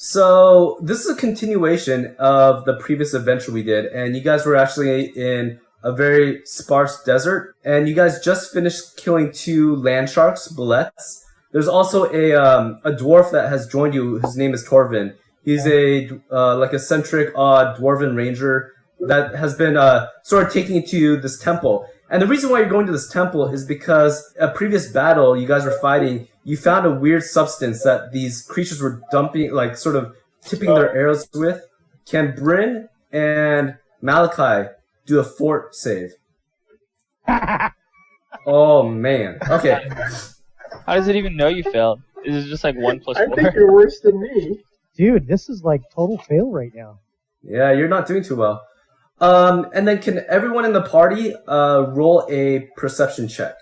So this is a continuation of the previous adventure we did, and you guys were actually in a very sparse desert, and you guys just finished killing 2 land sharks, bullets. There's also a dwarf that has joined you. His name is Torvin. He's a like eccentric, odd dwarven ranger that has been sort of taking you to this temple. And the reason why you're going to this temple is because a previous battle you guys were fighting, you found a weird substance that these creatures were dumping, like sort of tipping their arrows with. Can Bryn and Malachi do a fort save? Oh man. Okay. How does it even know you failed? Is it just like 1 plus 4? I think you're worse than me. Dude, this is like total fail right now. Yeah, you're not doing too well. And then can everyone in the party roll a perception check?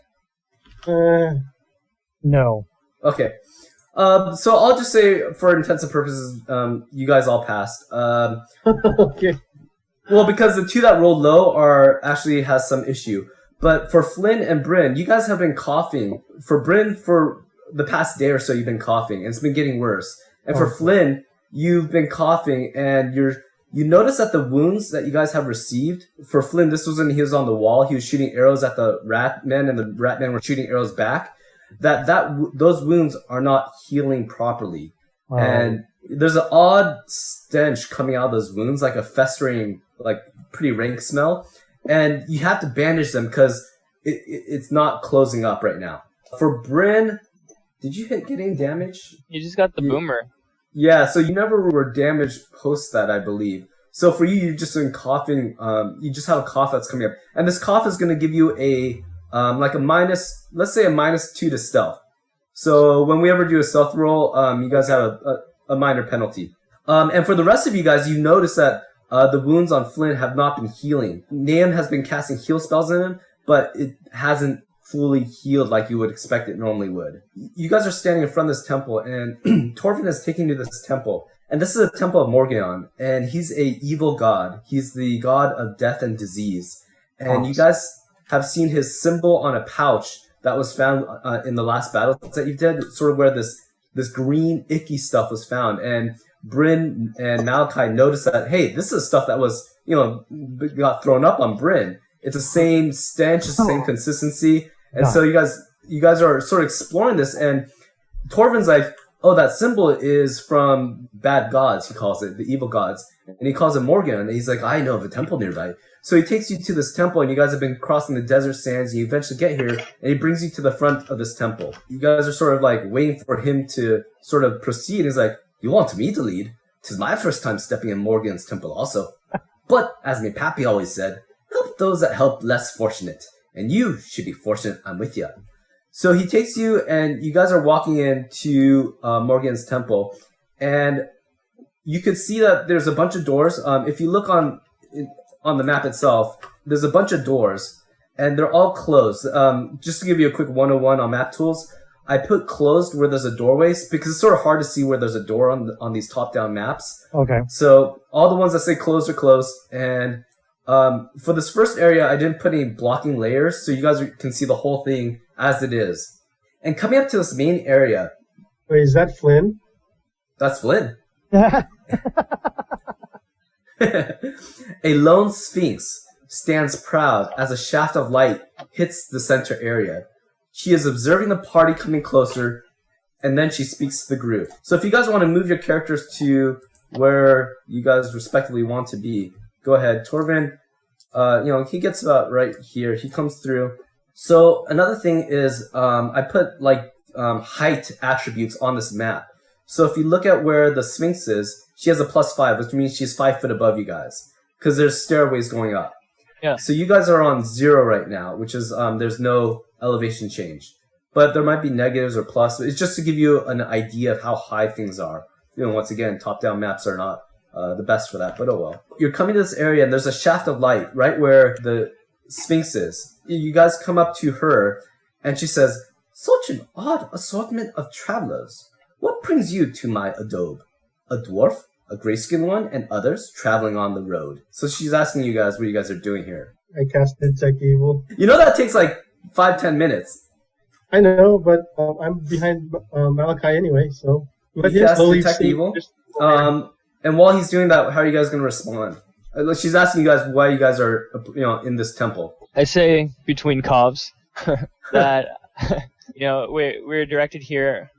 No. Okay. So I'll just say, for intensive purposes, you guys all passed. Okay. Well, because the 2 that rolled low actually has some issue. But for Flynn and Bryn, you guys have been coughing. For Bryn, for the past day or so, you've been coughing, and it's been getting worse. And for Flynn, you've been coughing, and you notice that the wounds that you guys have received, for Flynn, this was when he was on the wall. He was shooting arrows at the rat men, and the rat men were shooting arrows back. Those wounds are not healing properly. And there's an odd stench coming out of those wounds, like a festering, like pretty rank smell. And you have to bandage them because it's not closing up right now. For Bryn, did you get any damage? You just got the boomer. Yeah, so you never were damaged post that, I believe. So for you, you've just been coughing. You just have a cough that's coming up, and this cough is going to give you like a minus, let's say a -2 to stealth. So when we ever do a stealth roll, you guys have a minor penalty. And for the rest of you guys, you notice that the wounds on Flynn have not been healing. Nahum has been casting heal spells in him, but it hasn't fully healed like you would expect it normally would. You guys are standing in front of this temple, and Torvin is taking you to this temple. And this is a temple of Morgion, and he's a evil god. He's the god of death and disease. And you guys have seen his symbol on a pouch that was found in the last battle that you did, sort of where this green, icky stuff was found. And Bryn and Malachi noticed that, hey, this is stuff that was, got thrown up on Bryn. It's the same stench, it's the same consistency. And so you guys are sort of exploring this, and Torvin's like, oh, that symbol is from bad gods, he calls it, the evil gods. And he calls it Morgion, and he's like, I know of a temple nearby. So he takes you to this temple, and you guys have been crossing the desert sands, and you eventually get here, and he brings you to the front of this temple. You guys are sort of like waiting for him to sort of proceed. He's like, you want me to lead? 'Tis my first time stepping in Morgion's temple also. But, as me pappy always said, help those that help less fortunate. And you should be fortunate I'm with you. So he takes you, and you guys are walking into Morgan's temple, and you could see that there's a bunch of doors. If you look on the map itself, there's a bunch of doors, and they're all closed. Just to give you a quick 101 on map tools, I put closed where there's a doorway because it's sort of hard to see where there's a door on these top-down maps. Okay. So all the ones that say closed are closed, and for this first area, I didn't put any blocking layers, so you guys can see the whole thing as it is. And coming up to this main area... Wait, is that Flynn? That's Flynn. A lone Sphinx stands proud as a shaft of light hits the center area. She is observing the party coming closer, and then she speaks to the group. So if you guys want to move your characters to where you guys respectively want to be, go ahead. Torvin, he gets about right here. He comes through. So another thing is I put height attributes on this map. So if you look at where the Sphinx is, she has a +5, which means she's 5 foot above you guys because there's stairways going up. Yeah. So you guys are on 0 right now, which is there's no elevation change. But there might be negatives or plus. It's just to give you an idea of how high things are. Once again, top-down maps are not the best for that, but oh well. You're coming to this area, and there's a shaft of light right where the Sphinx is. You guys come up to her, and she says, such an odd assortment of travelers. What brings you to my adobe? A dwarf, a gray-skinned one, and others traveling on the road. So she's asking you guys what you guys are doing here. I cast Detect Evil. You know that takes like 5-10 minutes. I know, but I'm behind Malachi anyway, so let You him cast slowly Detect see. Evil? And while he's doing that, how are you guys going to respond? She's asking you guys why you guys are, in this temple. I say between calves that we're directed here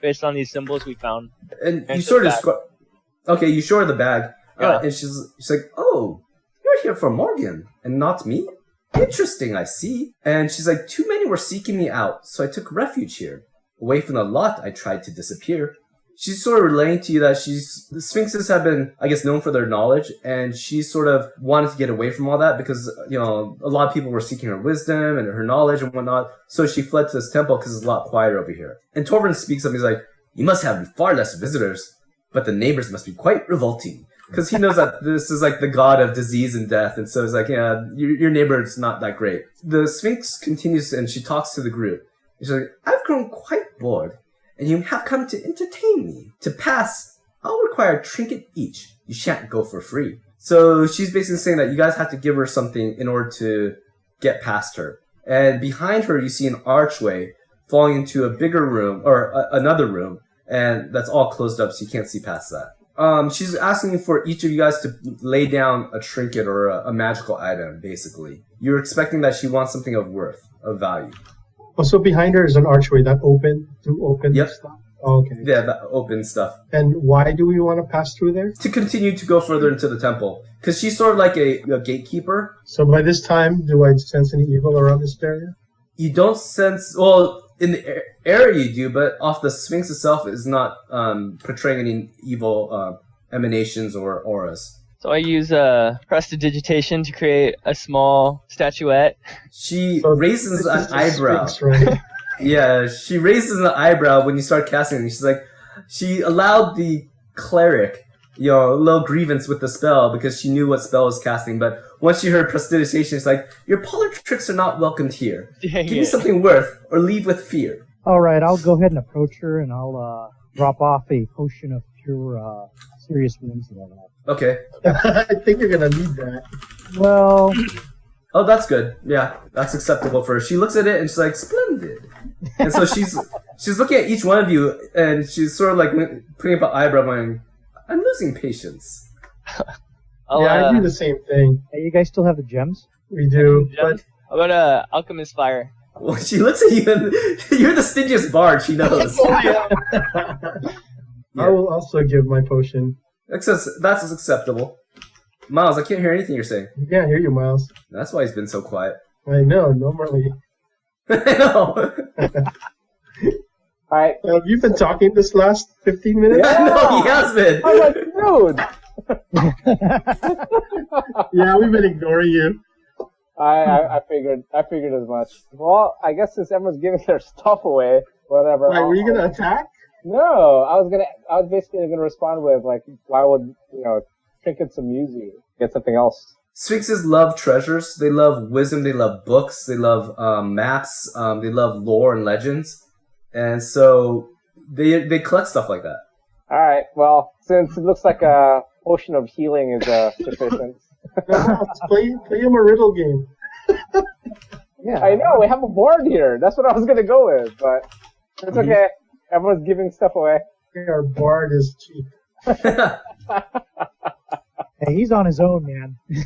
based on these symbols we found. And you sort of okay, you show her the bag, Yeah. and she's like, "Oh, you're here for Morgion and not me? Interesting, I see." And she's like, "Too many were seeking me out, so I took refuge here. Away from the lot, I tried to disappear." She's sort of relaying to you that the Sphinxes have been, I guess, known for their knowledge, and she sort of wanted to get away from all that because, a lot of people were seeking her wisdom and her knowledge and whatnot, so she fled to this temple because it's a lot quieter over here. And Torvin speaks up, he's like, "You must have far less visitors, but the neighbors must be quite revolting." Because he knows that this is like the god of disease and death, and so it's like, yeah, your neighbor's not that great. The Sphinx continues, and she talks to the group. She's like, "I've grown quite bored, and you have come to entertain me. To pass, I'll require a trinket each. You shan't go for free." So she's basically saying that you guys have to give her something in order to get past her. And behind her, you see an archway falling into a bigger room, or another room, and that's all closed up, so you can't see past that. She's asking for each of you guys to lay down a trinket or a magical item, basically. You're expecting that she wants something of worth, of value. Also, behind her is an archway that open Yep. stuff. Oh, okay. Yeah, that open stuff. And why do we want to pass through there? To continue to go further into the temple. Because she's sort of like a gatekeeper. So by this time, do I sense any evil around this area? You don't sense... Well, in the area you do, but off the Sphinx itself is not portraying any evil emanations or auras. So I use prestidigitation to create a small statuette. She So raises this an is the eyebrow. Sphinx, right? Yeah, she raises an eyebrow when you start casting it. She's like, she allowed the cleric, a little grievance with the spell because she knew what spell was casting. But once she heard prestidigitation, she's like, "Your parlor tricks are not welcomed here. Dang Give me it. something worth, or leave with fear." All right, I'll go ahead and approach her, and I'll drop off a potion of cure serious wounds that I have. Okay. I think you're gonna need that. Well, Oh, that's good. Yeah, that's acceptable for her. She looks at it and she's like, "Splendid." And so she's looking at each one of you, and she's sort of like putting up an eyebrow, going, "I'm losing patience." I do the same thing. hey, you guys still have the gems? We do, Gems? How about Alchemist Fire? Well, she looks at you and you're the stingiest bard, she knows. but I will also give my potion. That's acceptable. Miles, I can't hear anything you're saying. I can't hear you, Miles. That's why he's been so quiet. I know, normally. I know. Alright. Have you been talking this last 15 minutes? I know, he has been. I'm like, dude. Yeah, we've been ignoring you. I figured as much. Well, I guess since everyone's giving their stuff away, whatever. Like, were you gonna attack? No, I was basically gonna respond with like, why would trinkets amuse you? Get something else. Sphinxes love treasures. They love wisdom. They love books. They love maps. They love lore and legends. And so they collect stuff like that. All right. Well, since it looks like a potion of healing is sufficient. Let's play him a riddle game. Yeah. I know we have a board here. That's what I was gonna go with, but it's okay. Everyone's giving stuff away. Our bard is cheap. Hey, he's on his own, man. You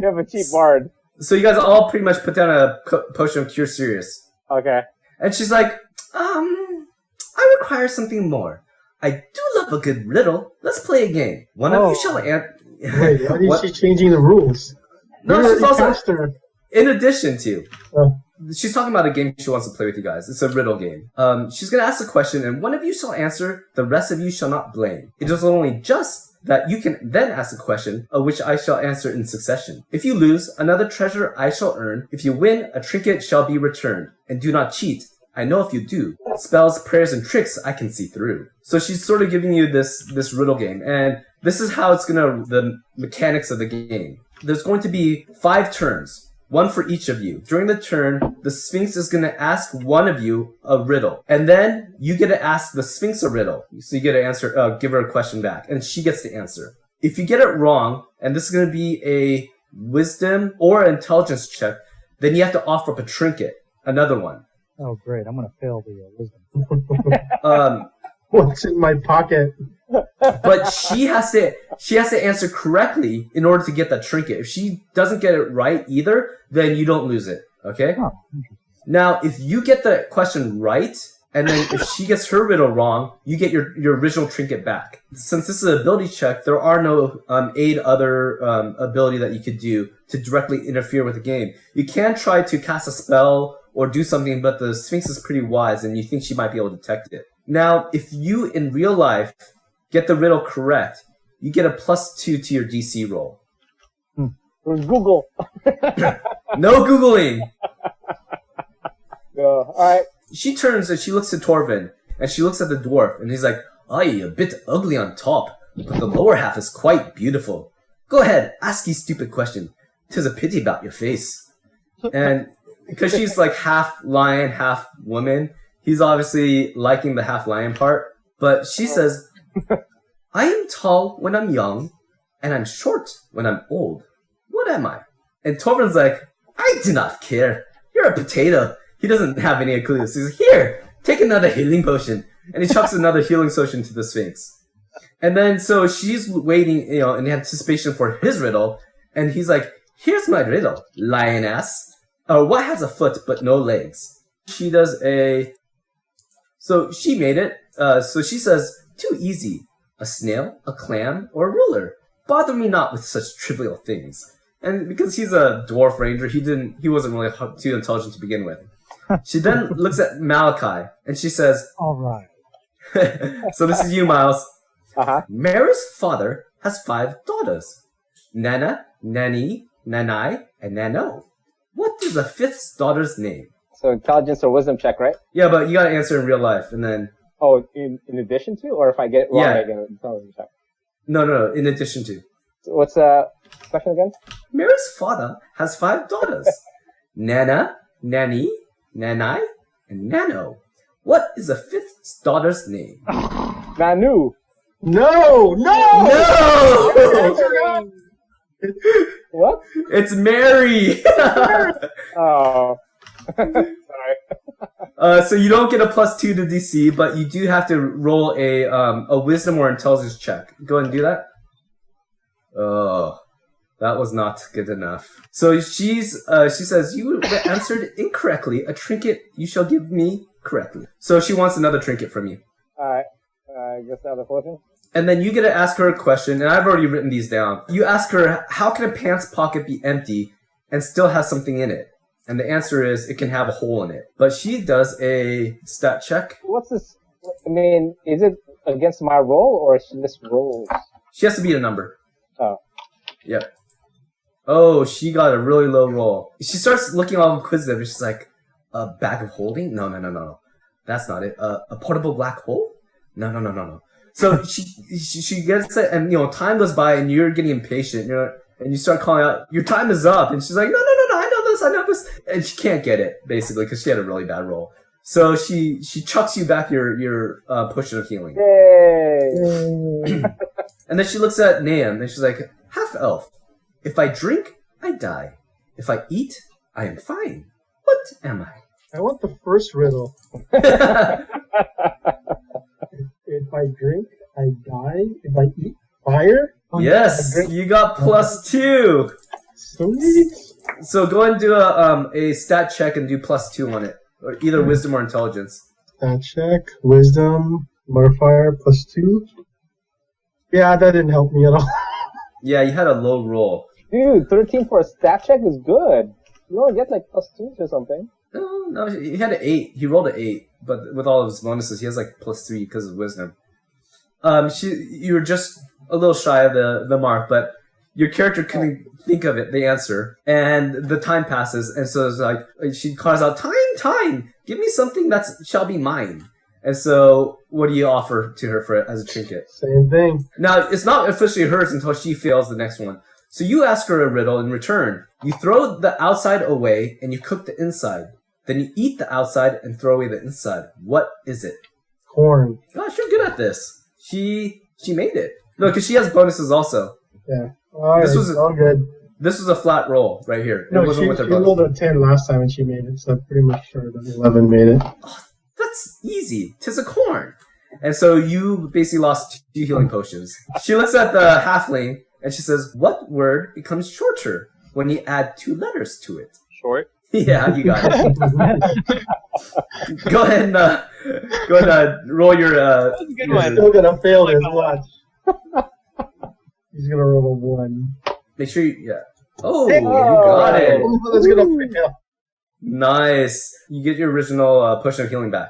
have a cheap bard. So you guys all pretty much put down a potion of Cure Serious. Okay. And she's like, I require something more. I do love a good riddle. Let's play a game. One of you shall answer. Wait, why is she changing the rules? No, We she's already also, passed her. in addition to, Oh. she's talking about a game she wants to play with you guys. It's a riddle game. She's going to ask a question, and one of you shall answer, the rest of you shall not blame. It is only just that you can then ask a question, of which I shall answer in succession. If you lose, another treasure I shall earn. If you win, a trinket shall be returned. And do not cheat. I know if you do. Spells, prayers, and tricks I can see through. So she's sort of giving you this riddle game, and this is how it's the mechanics of the game. There's going to be 5 turns. One for each of you. During the turn, the Sphinx is going to ask one of you a riddle. And then you get to ask the Sphinx a riddle. So you get to answer, give her a question back. And she gets to answer. If you get it wrong, and this is going to be a wisdom or intelligence check, then you have to offer up a trinket. Another one. Oh, great. I'm going to fail the wisdom. What's in my pocket? But she has to answer correctly in order to get that trinket. If she doesn't get it right either, then you don't lose it. Okay? Oh, Now, if you get the question right, and then if she gets her riddle wrong, you get your original trinket back. Since this is an ability check, there are no aid other ability that you could do to directly interfere with the game. You can try to cast a spell or do something, but the Sphinx is pretty wise, and you think she might be able to detect it. Now, if you, in real life, get the riddle correct, you get a +2 to your DC roll. Google. No Googling! Alright. She turns and she looks at Torvin, and she looks at the dwarf, and he's like, "Aye, a bit ugly on top, but the lower half is quite beautiful. Go ahead, ask ye stupid question. 'Tis a pity about your face." And because she's like half lion, half woman, he's obviously liking the half lion part. But she says, "I am tall when I'm young, and I'm short when I'm old. What am I?" And Torvin's like, "I do not care. You're a potato." He doesn't have any clues. He's like, "Here, take another healing potion." And he chucks another healing potion to the Sphinx. And then, so she's waiting, in anticipation for his riddle. And he's like, "Here's my riddle, lioness. What has a foot but no legs?" She does so she made it. So she says, "Too easy. A snail, a clam, or a ruler. Bother me not with such trivial things." And because he's a dwarf ranger, he wasn't really too intelligent to begin with. She then looks at Malachi, and she says, all right. so this is you, Miles. Uh-huh. Mara's father has 5 daughters. Nana, Nani, Nanai, and Nano. What is the 5th daughter's name? So intelligence or wisdom check, right? Yeah, but you gotta answer in real life, and then... Oh, in addition to? Or if I get it wrong, Yeah. I get an intelligence check. No, in addition to. So what's the question again? Mara's father has 5 daughters. Nana, Nani, Nanai, and Nano. What is the 5th daughter's name? Nanu. No! No! What? It's Mary! Oh. Sorry. So you don't get a +2 to DC, but you do have to roll a wisdom or intelligence check. Go ahead and do that. Oh, that was not good enough. So she says, "You answered incorrectly. A trinket you shall give me correctly." So she wants another trinket from you. Alright. I guess now the question. And then you get to ask her a question, and I've already written these down. You ask her, how can a pants pocket be empty and still have something in it? And the answer is, it can have a hole in it. But she does a stat check. What's this? I mean, is it against my roll or is she just rolls? She has to beat a number. Oh. Yep. Oh, she got a really low roll. She starts looking all inquisitive, and she's like, "A bag of holding? No. That's not it. A portable black hole? No. So she gets it, and time goes by, and you're getting impatient, and you start calling out, "Your time is up," and she's like, "No, I know this," and she can't get it basically because she had a really bad roll. So she chucks you back your potion of healing. Yay! And then she looks at Nahum, and she's like, "Half elf. If I drink, I die. If I eat, I am fine. What am I?" I want the first riddle. If I drink, I die. If I eat, fire? Yes, you got +2. Sweet. So go ahead and do a stat check and do +2 on it, or either wisdom or intelligence. Stat check, wisdom, modifier, +2. Yeah, that didn't help me at all. Yeah, you had a low roll. Dude, 13 for a stat check is good. You only get like +2 or something. No, he had an 8. He rolled an 8, but with all of his bonuses, he has like +3 because of wisdom. You were just a little shy of the mark, but your character couldn't think of it, the answer, and the time passes, and so it's like she calls out, "Time! Give me something that shall be mine." And so, what do you offer to her for it as a trinket? Same thing. Now, it's not officially hers until she fails the next one. So you ask her a riddle in return. You throw the outside away and you cook the inside. Then you eat the outside and throw away the inside. What is it? Corn. Gosh, you're good at this. She made it. No, because she has bonuses also. Yeah. Alright, This was all good. This was a flat roll right here. It No, wasn't she with her rolled bonus. a 10 last time and she made it, so I'm pretty much sure that 11 made it. That's easy. 'Tis a corn. And so you basically lost 2 healing potions. She looks at the halfling and she says, "What word becomes shorter when you add 2 letters to it?" Short. Yeah, you got it. Go ahead and roll your. That's a good He's one. still gonna fail this. Watch. He's gonna roll a 1. Make sure you. Yeah. Oh, Hey, you got it. That's gonna fail. Nice. You get your original potion of healing back.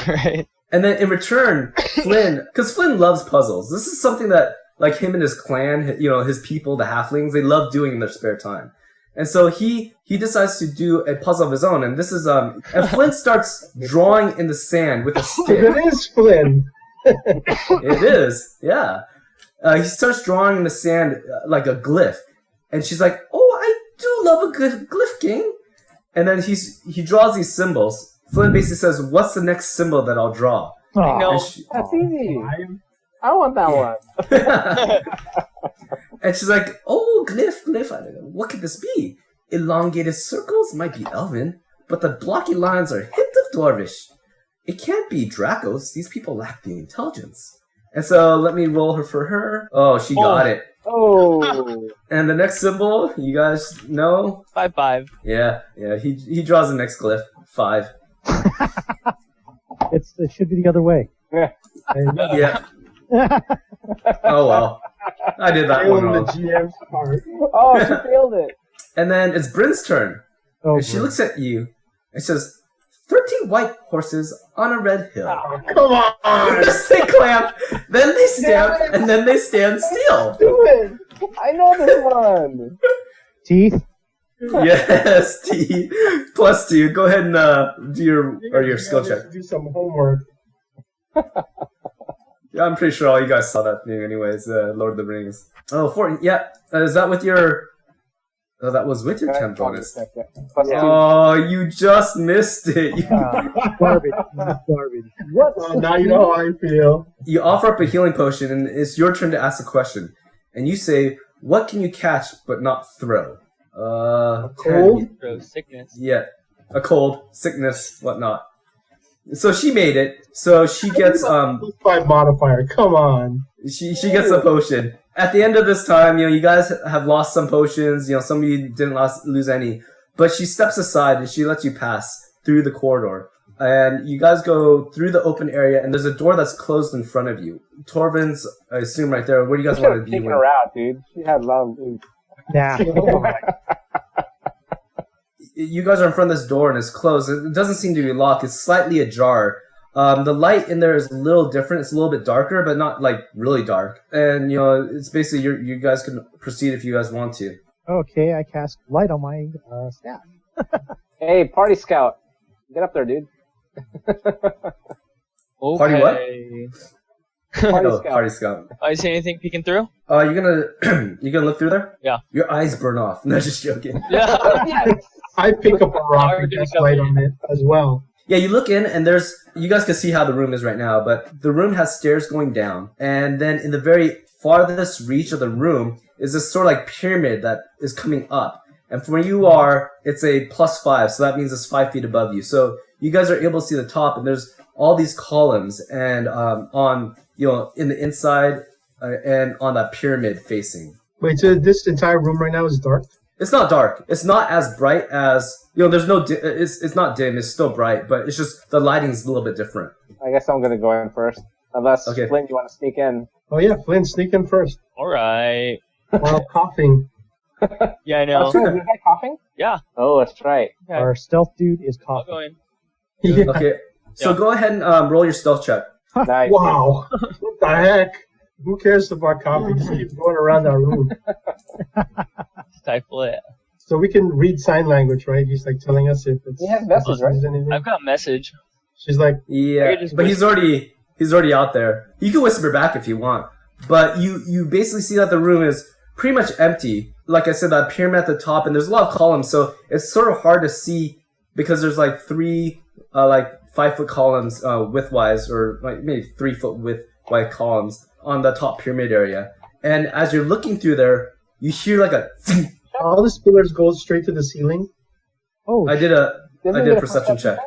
Right. And then in return, Flynn, because Flynn loves puzzles. This is something that, like him and his clan, you know, his people, the halflings, they love doing in their spare time. And so he decides to do a puzzle of his own. And this is, and Flynn starts drawing in the sand with a stick. It is Flynn. It is, yeah. He starts drawing in the sand like a glyph. And she's like, "Oh, I do love a good glyph, king." And then he draws these symbols. Flynn basically says, "What's the next symbol that I'll draw?" I know. And she, That's easy. I want that one. and she's like, "Oh, glyph. What could this be? Elongated circles might be elven, but the blocky lines are a hint of dwarvish. It can't be Dracos. These people lack the intelligence." And so let me roll her for her. Oh, she got it. Oh. And the next symbol, you guys know? 5-5. Yeah. He draws the next glyph. 5. It should be the other way. Yeah. Oh well. I did that one Failing the wrong. GM's part. Oh, she failed it. And then it's Bryn's turn. Oh, And she looks at you and says, 13 white horses on a red hill. Oh, come on! First they clamp, then they stamp, and then they stand still. Do it. I know this one. teeth. Yes, T plus 2. Go ahead and do your skill check. Do some homework. Yeah, I'm pretty sure all you guys saw that thing anyways, Lord of the Rings. Oh, 4. Yeah. Is that with your... Oh, that was with your temp bonus. Plus two. Oh, you just missed it. Garbage. Garbage. What? Oh, now you know how I feel. You offer up a healing potion, and it's your turn to ask a question. And you say, "What can you catch but not throw?" Cold? Throw sickness. Yeah, a cold, sickness, whatnot. So she made it. So she gets +5 modifier. Come on. she gets a potion. At the end of this time, you know, you guys have lost some potions. You know, some of you didn't lose any. But she steps aside and she lets you pass through the corridor. And you guys go through the open area, and there's a door that's closed in front of you. Torvin's, I assume, right there. Where do you guys want to be? Taking her out, dude. She had love. Nah. You guys are in front of this door, and it's closed. It doesn't seem to be locked. It's slightly ajar. The light in there is a little different. It's a little bit darker, but not like really dark. And you know, it's basically you guys can proceed if you guys want to. Okay, I cast light on my staff. Hey, party scout. Get up there, dude. Okay. Party what? Party Oh, scout. party scout. I see anything peeking through? You're gonna look through there? Yeah. Your eyes burn off. No, just joking. Yeah. Yes. I pick up a rock and cast light on it as well. Yeah, you look in, and you guys can see how the room is right now, but the room has stairs going down, and then in the very farthest reach of the room is this sort of like pyramid that is coming up. And from where you are, it's a +5, so that means it's 5 feet above you. So you guys are able to see the top, and there's all these columns, and on, you know, in the inside, and on that pyramid facing. Wait, so this entire room right now is dark? It's not dark. It's not as bright as, you know, there's no, it's not dim, it's still bright, but it's just, the lighting's a little bit different. I guess I'm gonna go in first. Unless, Okay. Flynn, you want to sneak in. Oh yeah, Flynn, sneak in first. Alright. While coughing. Yeah, I know. Oh, sorry, was I coughing? Yeah. Oh, that's right. Okay. Our stealth dude is I'll coughing. go in. Yeah. Okay, so Yeah. go ahead and roll your stealth check. Nice. Wow. What the heck? Who cares about coffee? Just keep going around our room. Stifle it. So we can read sign language, right? He's like telling us if it's... He has message, right? anything. I've got message. She's like, Yeah, I could just but he's already out there. You can whisper back if you want, but you basically see that the room is pretty much empty. Like I said, that pyramid at the top, and there's a lot of columns, so it's sort of hard to see because there's like 3 like 5-foot columns widthwise, or like maybe 3-foot width wide columns on the top pyramid area. And as you're looking through there, you hear like a. all the pillars go straight to the ceiling. Oh, I did a Didn't we I did get a perception check.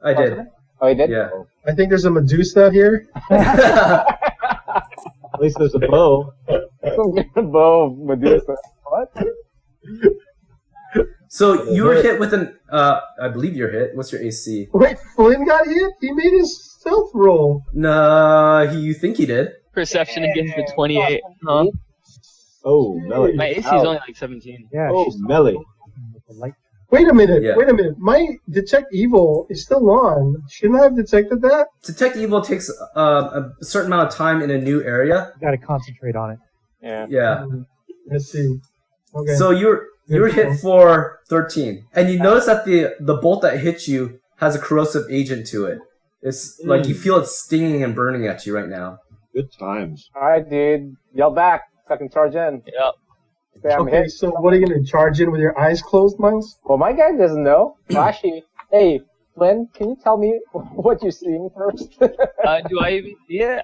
I did. Oh, he did? Yeah. I think there's a Medusa here. At least there's a bow. Bow of Medusa. What? So you were hit with an, I believe you're hit. What's your AC? Wait, Flynn got hit? He made his stealth roll. No, you think he did. Perception against the 28, huh? Oh, melee. My AC is only like 17. Yeah. Oh, she's melee. with the light. Wait a minute, Yeah. wait a minute. My detect evil is still on. Shouldn't I have detected that? Detect evil takes a certain amount of time in a new area. You gotta concentrate on it. Yeah. Yeah. Let's see. Okay. So you were hit for 13, and you notice that the bolt that hit you has a corrosive agent to it. It's like you feel it stinging and burning at you right now. Good times. Alright, dude. Yell back. Fucking charge in. Yep. Say I'm Okay, hit. so what are you gonna charge in with your eyes closed, Miles? Well, my guy doesn't know. Well, actually, hey, Flynn, can you tell me what you're seeing first? Do I even? Yeah,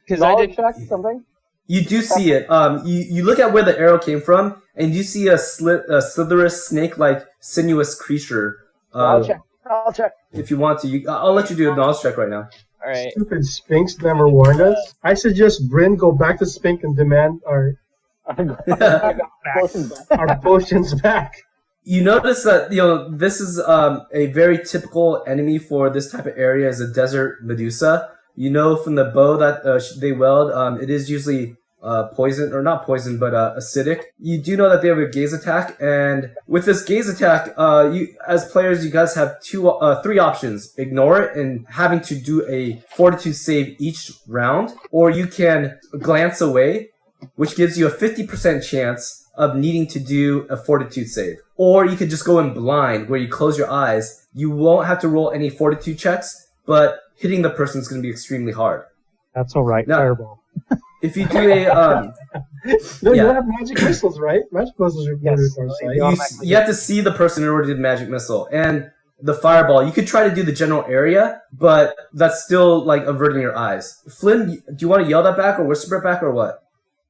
because I Knowledge did. check something? You do see it. You look at where the arrow came from, and you see a slitherous snake-like sinuous creature. Knowledge check. Knowledge check. If you want to, I'll let you do a knowledge check right now. All right. Stupid Sphinx never warned us. I suggest Bryn go back to Sphinx and demand our potions back. You notice that this is a very typical enemy for this type of area is a desert Medusa. You know from the bow that they weld, it is usually poison, or not poison, but acidic. You do know that they have a gaze attack, and with this gaze attack, you as players, you guys have three options: ignore it and having to do a fortitude save each round, or you can glance away, which gives you a 50% chance of needing to do a fortitude save. Or you could just go in blind, where you close your eyes. You won't have to roll any fortitude checks, but hitting the person is going to be extremely hard. That's alright. No. Fireball. If you do a, No, you Yeah. have magic missiles, right? Magic missiles are good Yes. with our sight. you have to see the person in order to do the magic missile. And the fireball, you could try to do the general area, but that's still like averting your eyes. Flynn, do you want to yell that back or whisper it back or what?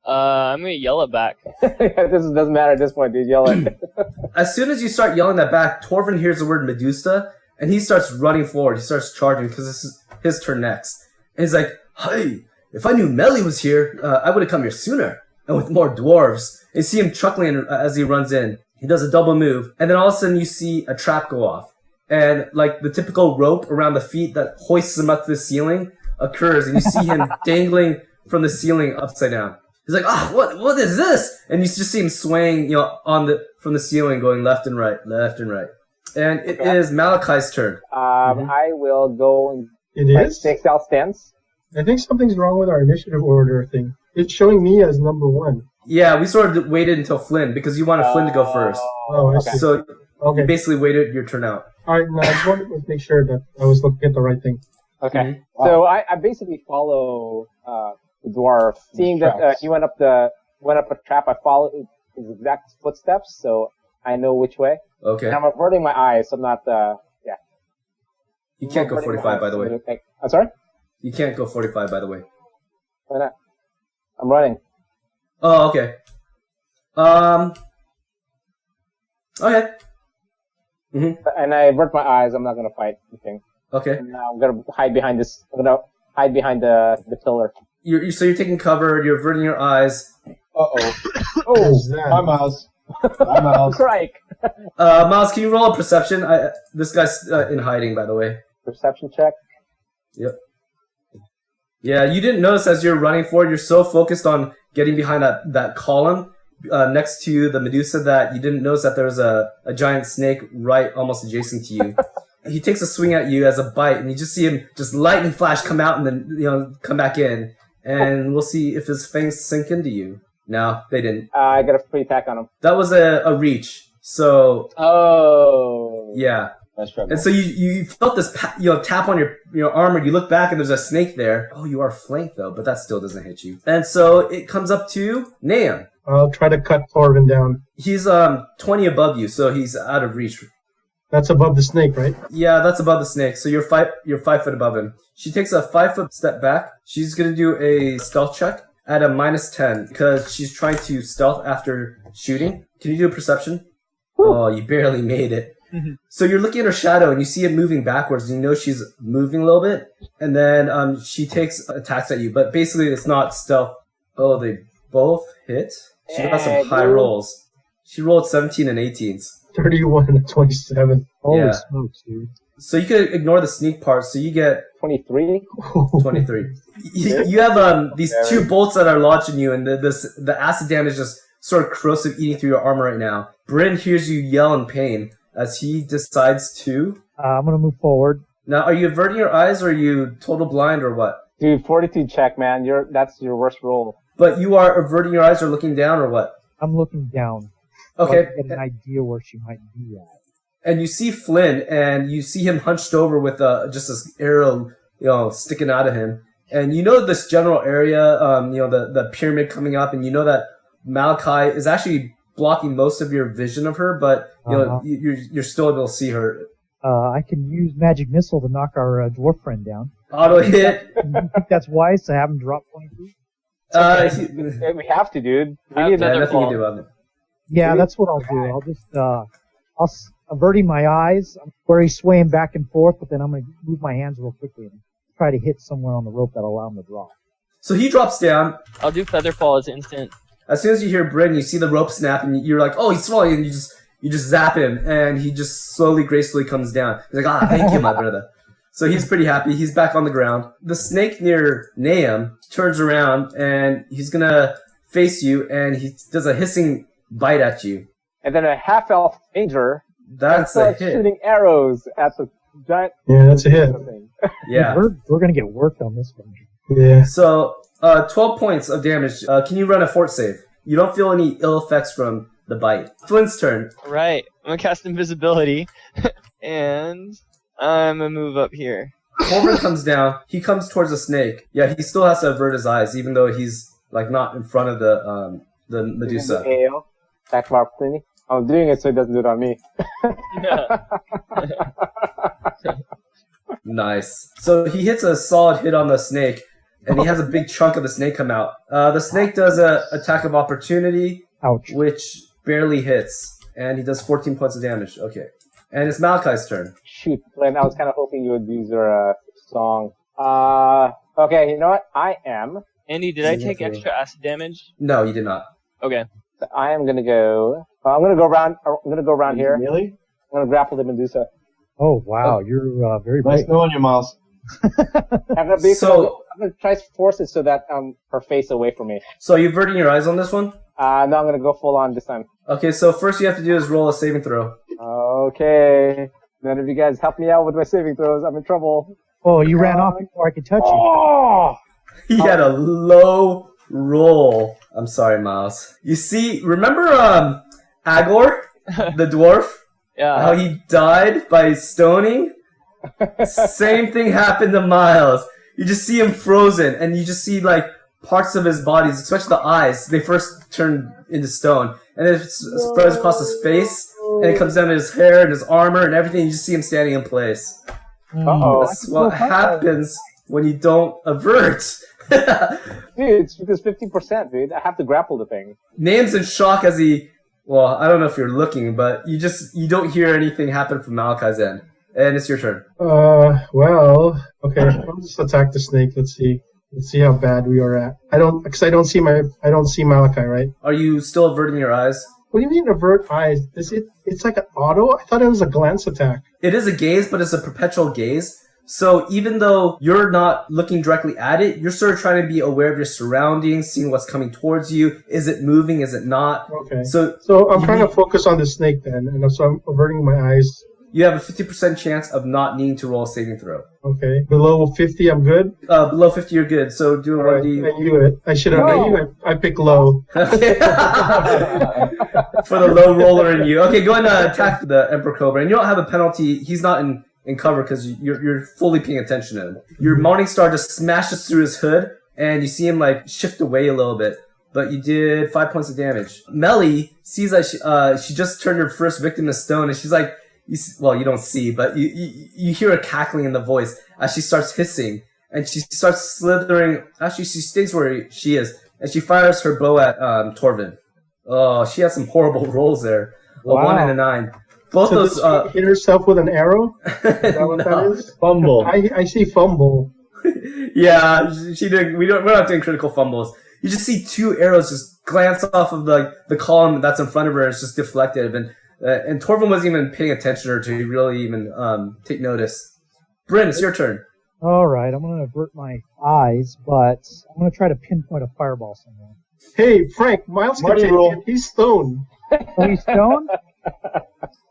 I'm gonna yell it back. This doesn't matter at this point, dude. Yell it. As soon as you start yelling that back, Torvin hears the word Medusa, and he starts running forward. He starts charging because this is his turn next. And he's like, "Hey, if I knew Melly was here, I would have come here sooner, and with more dwarves." You see him chuckling as he runs in. He does a double move, and then all of a sudden you see a trap go off. And like the typical rope around the feet that hoists him up to the ceiling occurs, and you see him dangling from the ceiling upside down. He's like, what is this? And you just see him swaying, from the ceiling, going left and right. And it is Malachi's turn. I will go It and is? take out stance. I think something's wrong with our initiative order thing. It's showing me as number 1. Yeah, we sort of waited until Flynn because you wanted Flynn to go first. Oh, I okay. see. So Okay. you basically waited your turn out. Alright, no, I just wanted to make sure that I was looking at the right thing. Okay. Mhm. So I basically follow the dwarf. Seeing that he went up a trap, I follow his exact footsteps, so I know which way. Okay. And I'm averting my eyes, so I'm not. You can't go 45, by the way. I'm sorry. You can't go 45, by the way. Why not? I'm running. Oh, okay. Okay. And I avert my eyes. I'm not gonna fight anything. Okay. And I'm gonna hide behind this. I'm gonna hide behind the pillar. So you're taking cover. You're averting your eyes. Uh-oh. Who's that? Hi, Miles. Hi, Miles. Crike. Miles, can you roll a perception? This guy's in hiding, by the way. Perception check. Yep. Yeah, you didn't notice as you're running forward. You're so focused on getting behind that column next to the Medusa that you didn't notice that there was a giant snake right almost adjacent to you. He takes a swing at you as a bite, and you just see him just lightning flash come out and then come back in. And we'll see if his fangs sink into you. No, they didn't. I got a free attack on him. That was a reach. So Oh. yeah. Nice try, And Miles. so you felt this tap on your armor. You look back and there's a snake there. Oh, you are flanked though, but that still doesn't hit you. And so it comes up to Nahum. I'll try to cut Torvin down. He's 20 above you, so he's out of reach. That's above the snake, right? Yeah, that's above the snake. So you're 5 foot above him. She takes a 5-foot step back. She's gonna do a stealth check at a -10 because she's trying to stealth after shooting. Can you do a perception? Whew. Oh, you barely made it. So you're looking at her shadow and you see it moving backwards. And you know she's moving a little bit, and then she takes attacks at you. But basically, it's not stealth. Oh, they both hit. She got some high rolls. She rolled 17 and 18s. 31 and 27. Holy smokes, dude. So you could ignore the sneak part. So you get 23. 23. You have these two bolts that are lodged in you, and the acid damage is just sort of corrosive, eating through your armor right now. Bryn hears you yell in pain as he decides to. I'm gonna move forward. Now, are you averting your eyes, or are you total blind, or what? Dude, fortitude check, man. That's your worst roll. But you are averting your eyes or looking down, or what? I'm looking down. Okay. So I get an idea where she might be at. And you see Flynn, and you see him hunched over with just this arrow, sticking out of him. And you know this general area, the pyramid coming up, and you know that Malachi is actually blocking most of your vision of her, but you're still able to see her. I can use magic missile to knock our dwarf friend down. Auto hit. You think that's wise to have him drop 22? We have to, dude. We need nothing another you can ball. do about it. Yeah, that's what I'll do. I'll just, averting my eyes, where he's swaying back and forth, but then I'm going to move my hands real quickly and try to hit somewhere on the rope that'll allow him to drop. So he drops down. I'll do Featherfall as instant. As soon as you hear Bryn, you see the rope snap, and you're like, "Oh, he's falling!" And you just zap him, and he just slowly, gracefully comes down. He's like, "Thank you, my brother." So he's pretty happy. He's back on the ground. The snake near Nahum turns around, and he's gonna face you, and he does a hissing bite at you. And then a half-elf ranger That's a starts hit. shooting arrows at the giant. Yeah, that's a hit. Thing. Yeah. We're going to get worked on this one. Yeah. So 12 points of damage. Can you run a fort save? You don't feel any ill effects from the bite. Flynn's turn. Right. I'm gonna cast invisibility, and I'm gonna move up here. Colvin comes down. He comes towards the snake. Yeah, he still has to avert his eyes, even though he's like not in front of the Medusa. Attack of opportunity. I'm doing it so it doesn't do it on me. Nice. So he hits a solid hit on the snake, and he has a big chunk of the snake come out. The snake does a attack of opportunity, Ouch. which barely hits, and he does 14 points of damage. Okay. And it's Malachi's turn. Shoot, Glenn, I was kind of hoping you would use your song. Okay, you know what? I am Andy, did I take extra acid damage? No, you did not. Okay. I am gonna go. I'm gonna go around. I'm gonna go around here. Really? I'm gonna grapple the Medusa. Oh, wow. You're very Nice brave. knowing you, Miles. I'm gonna try to force it so that her face away from me. So are you averting your eyes on this one? No, I'm gonna go full on this time. Okay, so first you have to do is roll a saving throw. Okay. None of you guys help me out with my saving throws. I'm in trouble. Oh, you ran off before I could touch you. Oh! He had a low roll. I'm sorry, Miles. You see, remember Agor, the dwarf? Yeah. How he died by stoning? Same thing happened to Miles. You just see him frozen, and you just see like parts of his body, especially the eyes. They first turn into stone, and then it spreads across his face, and it comes down to his hair and his armor and everything. You just see him standing in place. Uh-oh. That's what happens when you don't avert. Dude, it's because 50%, dude. I have to grapple the thing. Name's in shock as he. Well, I don't know if you're looking, but you don't hear anything happen from Malachi's end. And it's your turn. Well, okay. I'll just attack the snake. Let's see how bad we are at. I don't see Malachi, right? Are you still averting your eyes? What do you mean avert eyes? It's like an auto? I thought it was a glance attack. It is a gaze, but it's a perpetual gaze. So even though you're not looking directly at it, you're sort of trying to be aware of your surroundings, seeing what's coming towards you. Is it moving? Is it not? Okay. So I'm trying to focus on the snake then, and so I'm averting my eyes. you have a 50% chance of not needing to roll a saving throw. Okay. Below 50, I'm good. Below 50, you're good. So do a All right, 1D. I knew it. I should have. I picked low. For the low roller in you. Okay, go ahead and attack the Emperor Cobra. And you don't have a penalty. He's not in cover because you're fully paying attention to him. Your Morning Star just smashes through his hood, and you see him like shift away a little bit. But you did 5 points of damage. Melly sees that she just turned her first victim to stone, and she's like, you don't see, but you hear a cackling in the voice as she starts hissing, and she starts slithering. Actually, she stays where she is, and she fires her bow at Torvin. Oh, she has some horrible rolls there. A Wow. 1 and a 9. both So those. does she hit herself with an arrow? Is that what that is? Fumble. I see fumble. Yeah, she did. We're not doing critical fumbles. You just see two arrows just glance off of the column that's in front of her. It's just deflected, and Torvald wasn't even paying attention or to really even take notice. Bryn, it's your turn. All right, I'm going to avert my eyes, but I'm going to try to pinpoint a fireball somewhere. Hey, Frank, Miles can Marty take roll. it. He's stoned. Are you stoned?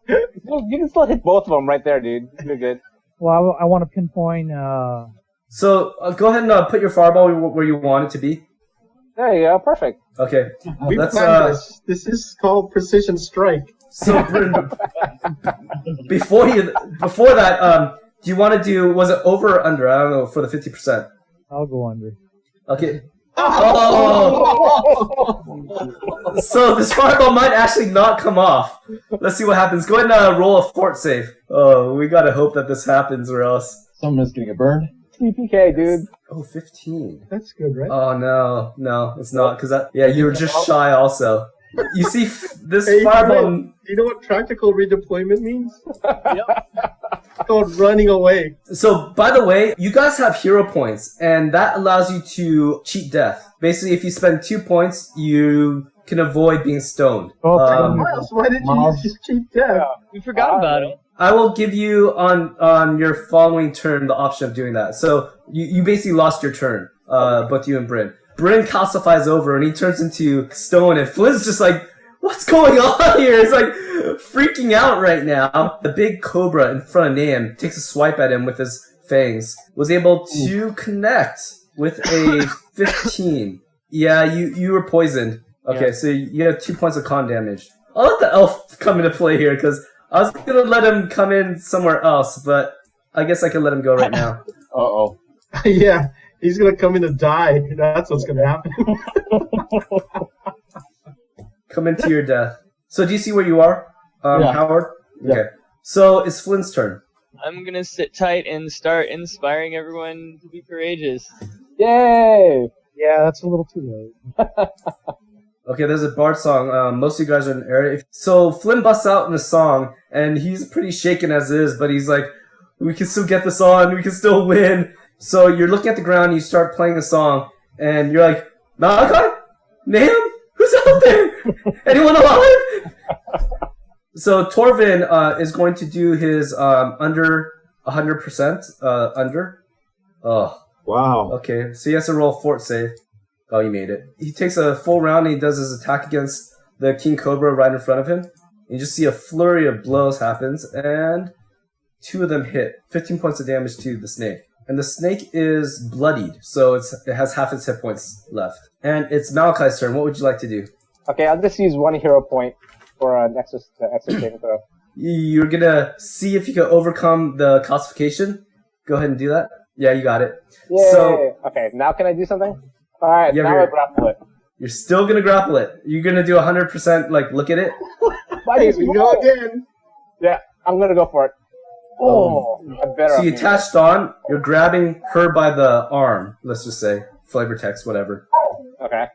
You can still hit both of them right there, dude. You're good. Well, I want to pinpoint. So go ahead and put your fireball where you want it to be. There you go. Perfect. Okay. We Let's, planned this. This is called precision strike. So Bryn, before that, do you want to do? Was it over or under? I don't know for the 50%. I'll go under. Okay. Oh! So this fireball might actually not come off. Let's see what happens. Go ahead and roll a fort save. Oh, we gotta hope that this happens or else. Someone's gonna get burned. TPK, dude. Oh, 15. That's good, right? Oh no, it's not because you were just shy also. You see this Hey, fireball. you know what practical redeployment means? It's called running away. So, by the way, you guys have hero points, and that allows you to cheat death. Basically, if you spend 2 points, you can avoid being stoned. Miles, why did you Miles. use cheap death? We forgot about him. I will give you on your following turn the option of doing that. So, you basically lost your turn, both you and Bryn. Bryn calcifies over, and he turns into stone, and Flynn's just like, what's going on here? It's like freaking out right now. The big cobra in front of Nahum takes a swipe at him with his fangs. Was able to connect with a 15. Yeah, you were poisoned. Okay, so you have 2 points of con damage. I'll let the elf come into play here, because I was going to let him come in somewhere else, but I guess I can let him go right now. Uh-oh. Yeah, he's gonna come in to die. That's what's gonna happen. Come into your death. So do you see where you are, Yeah. Howard? Yeah. Okay. So it's Flynn's turn. I'm gonna sit tight and start inspiring everyone to be courageous. Yay! Yeah, that's a little too late. Okay, there's a bard song. Most of you guys are in the area. So Flynn busts out in a song, and he's pretty shaken as is, but he's like, we can still get this on, we can still win. So you're looking at the ground, you start playing a song, and you're like, Malachi? Nahum? Who's out there? Anyone alive? So Torvin is going to do his under 100%. Under. Oh, Wow. okay. So he has to roll a fort save. Oh, he made it. He takes a full round and he does his attack against the King Cobra right in front of him. You just see a flurry of blows happens, and 2 of them hit. 15 points of damage to the snake. And the snake is bloodied, so it has half its hit points left. And it's Malachi's turn. What would you like to do? Okay, I'll just use 1 hero point for an extra saving throw. You're gonna see if you can overcome the calcification. Go ahead and do that. Yeah, you got it. Yay! So Okay, now can I do something? Alright, Yeah, now you're- I grapple it. you're still gonna grapple it. You're gonna do 100%, like, look at it. Buddy, Here we go again. Yeah, I'm gonna go for it. Oh, I better. So you attached on, you're grabbing her by the arm, let's just say. Flavor text, whatever. Okay.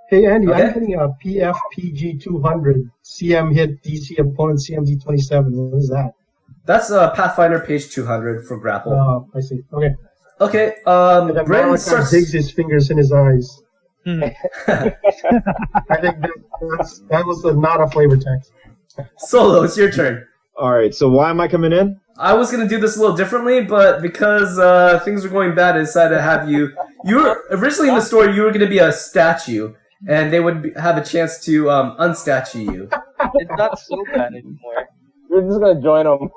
Hey Andy, Okay. I'm getting a PFPG 200 CM hit DC opponent CMD 27. What is that? That's Pathfinder page 200 for grapple. I see. Okay. Okay, And then Brandon Malachi starts... digs his fingers in his eyes. Hmm. I think that was not a flavor text. Solo, it's your turn. Alright, so why am I coming in? I was gonna do this a little differently, but because things were going bad, I decided to have you. You were originally in the story. You were gonna be a statue, and they would have a chance to unstatue you. It's not so bad anymore. We're just gonna join them.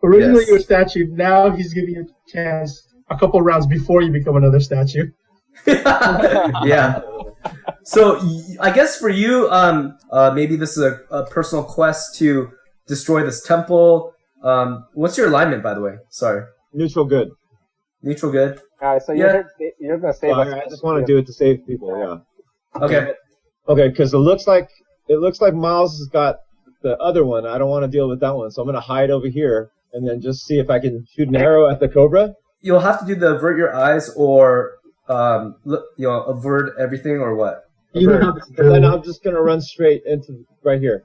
Originally Yes. you were a statue. Now he's giving you a chance a couple rounds before you become another statue. Yeah. So I guess for you, maybe this is a personal quest to destroy this temple. What's your alignment, by the way? Sorry. Neutral good. Neutral good. Alright, so Yeah. you're gonna save us. I just want to do it to save people, yeah. Okay. Okay, because it looks like Miles has got the other one. I don't want to deal with that one, so I'm going to hide over here and then just see if I can shoot an arrow at the cobra. You'll have to do the avert your eyes or avert everything or what? You don't have to Then I'm just going to run straight into right here.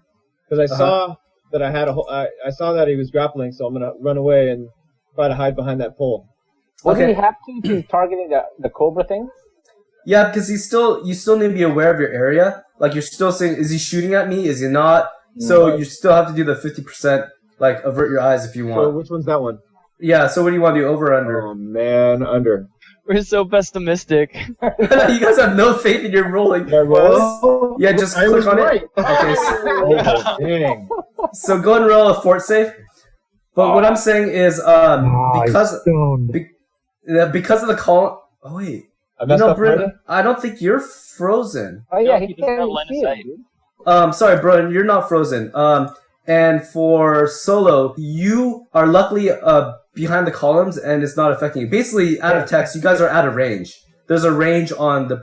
Because I Uh-huh. saw that I had I saw that he was grappling, so I'm gonna run away and try to hide behind that pole. What did Okay. he have to? He's targeting the cobra thing. Yeah, because you still need to be aware of your area. Like you're still saying, is he shooting at me? Is he not? So you still have to do the 50%. Like avert your eyes if you So want. which one's that one? Yeah. So what do you want to do? Over or under? Oh man, under. We're so pessimistic. You guys have no faith in your rolling. Did I roll? Yeah, just I click was on right. it. Okay. Oh, dang. So go and roll a fort save. But what I'm saying is, because Stoned. because of the call. Oh wait. I messed up. Bryn, Brandon? I don't think you're frozen. Oh yeah, No, he he doesn't have can't line of see sight. it, dude. Sorry, Bryn, you're not frozen. And for Solo, you are luckily behind the columns, and it's not affecting you. Basically, out of text, you guys are out of range. There's a range on the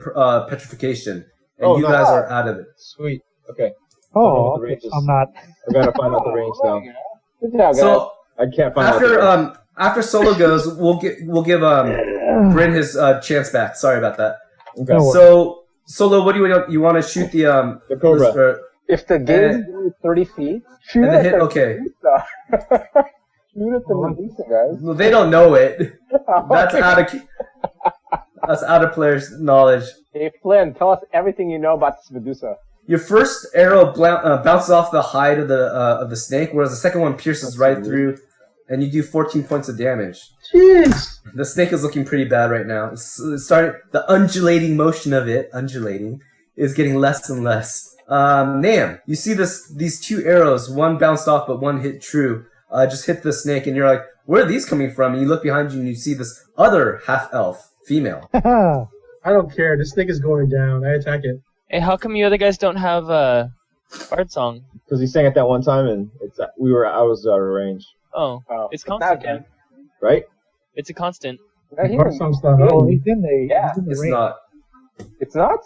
petrification, and Oh, you nice. guys are out of it. Sweet. Okay. Oh, the range is. I'm not. I gotta find out the range now. Good job, guys. So I can't find out the range. after Solo goes, we'll give Bryn his chance back. Sorry about that. Okay. No. So Solo, what do you want to shoot the The cobra. if the gaze is only 30 feet, shoot and at the hit? the Okay, Medusa. Shoot at the Medusa, guys. well, they don't know it. That's out of players' knowledge. Hey Flynn, tell us everything you know about this Medusa. Your first arrow bounces off the hide of the snake, whereas the second one pierces right through, and you do 14 points of damage. Jeez. The snake is looking pretty bad right now. It's starting, the undulating motion of it, is getting less and less. Nam, you see these two arrows, one bounced off but one hit true, just hit the snake, and you're like, where are these coming from? And you look behind you and you see this other half-elf, female. I don't care. This thing is going down. I attack it. Hey, how come you other guys don't have Bard Song? Because he sang it that one time, and I was out of range, Oh, Oh, it's not constant. again. right? It's a constant. Right here. Bart song's not Oh, up. he's in the. Yeah, he's in the It's range. not. It's not?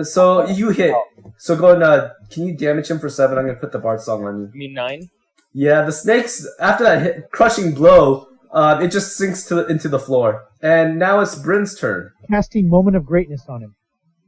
So you hit. So go and, can you damage him for 7? I'm going to put the Bard Song on you. You mean 9? Yeah, the snakes, after that crushing blow, it just sinks into the floor. And now it's Bryn's turn. Casting Moment of Greatness on him.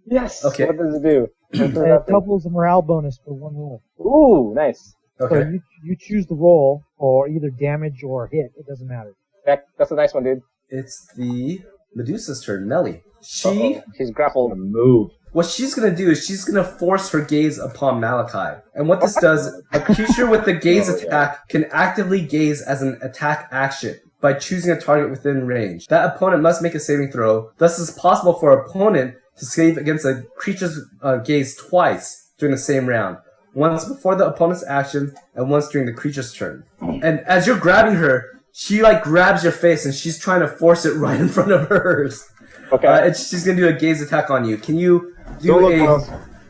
Yes. Okay. What does it do? And it doubles the morale bonus for one roll. Ooh, nice. So Okay. you choose the roll, or either damage or hit. It doesn't matter. That's a nice one, dude. It's the Medusa's turn, Nelly. She, Uh-oh. She's grappled. Move. what she's going to do is she's going to force her gaze upon Malachi. And what this does, a creature with the gaze attack can actively gaze as an attack action by choosing a target within range. That opponent must make a saving throw. Thus, it's possible for an opponent to save against a creature's gaze twice during the same round. Once before the opponent's action, and once during the creature's turn. And as you're grabbing her, she grabs your face, and she's trying to force it right in front of hers. Okay. And she's gonna do a gaze attack on you. Can you do Don't look a close.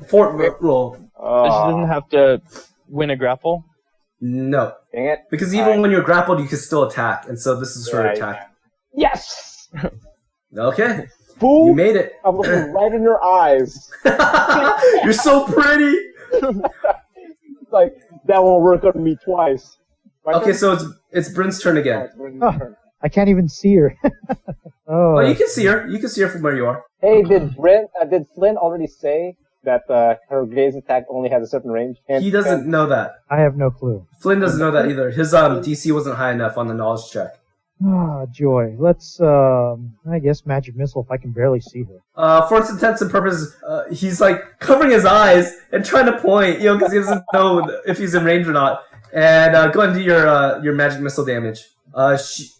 fort roll? She doesn't have to win a grapple. No, Dang it. because even when you're grappled, you can still attack, and so this is her Right. attack. Yes! Okay, you Boom! made it. I'm looking right in your eyes. You're so pretty. Like, that won't work on me twice. My Okay, turn? so it's Bryn's turn Oh, again. it's Bryn's Oh. turn. I can't even see her. Oh, you can see her. You can see her from where you are. Hey, did Flynn already say that her gaze attack only has a certain range? And He doesn't know that. I have no clue. Flynn doesn't know that either. His DC wasn't high enough on the knowledge check. Ah, joy. Let's, I guess magic missile if I can barely see her. For its intents and purposes, he's covering his eyes and trying to point, because he doesn't know if he's in range or not. And go ahead and do your magic missile damage.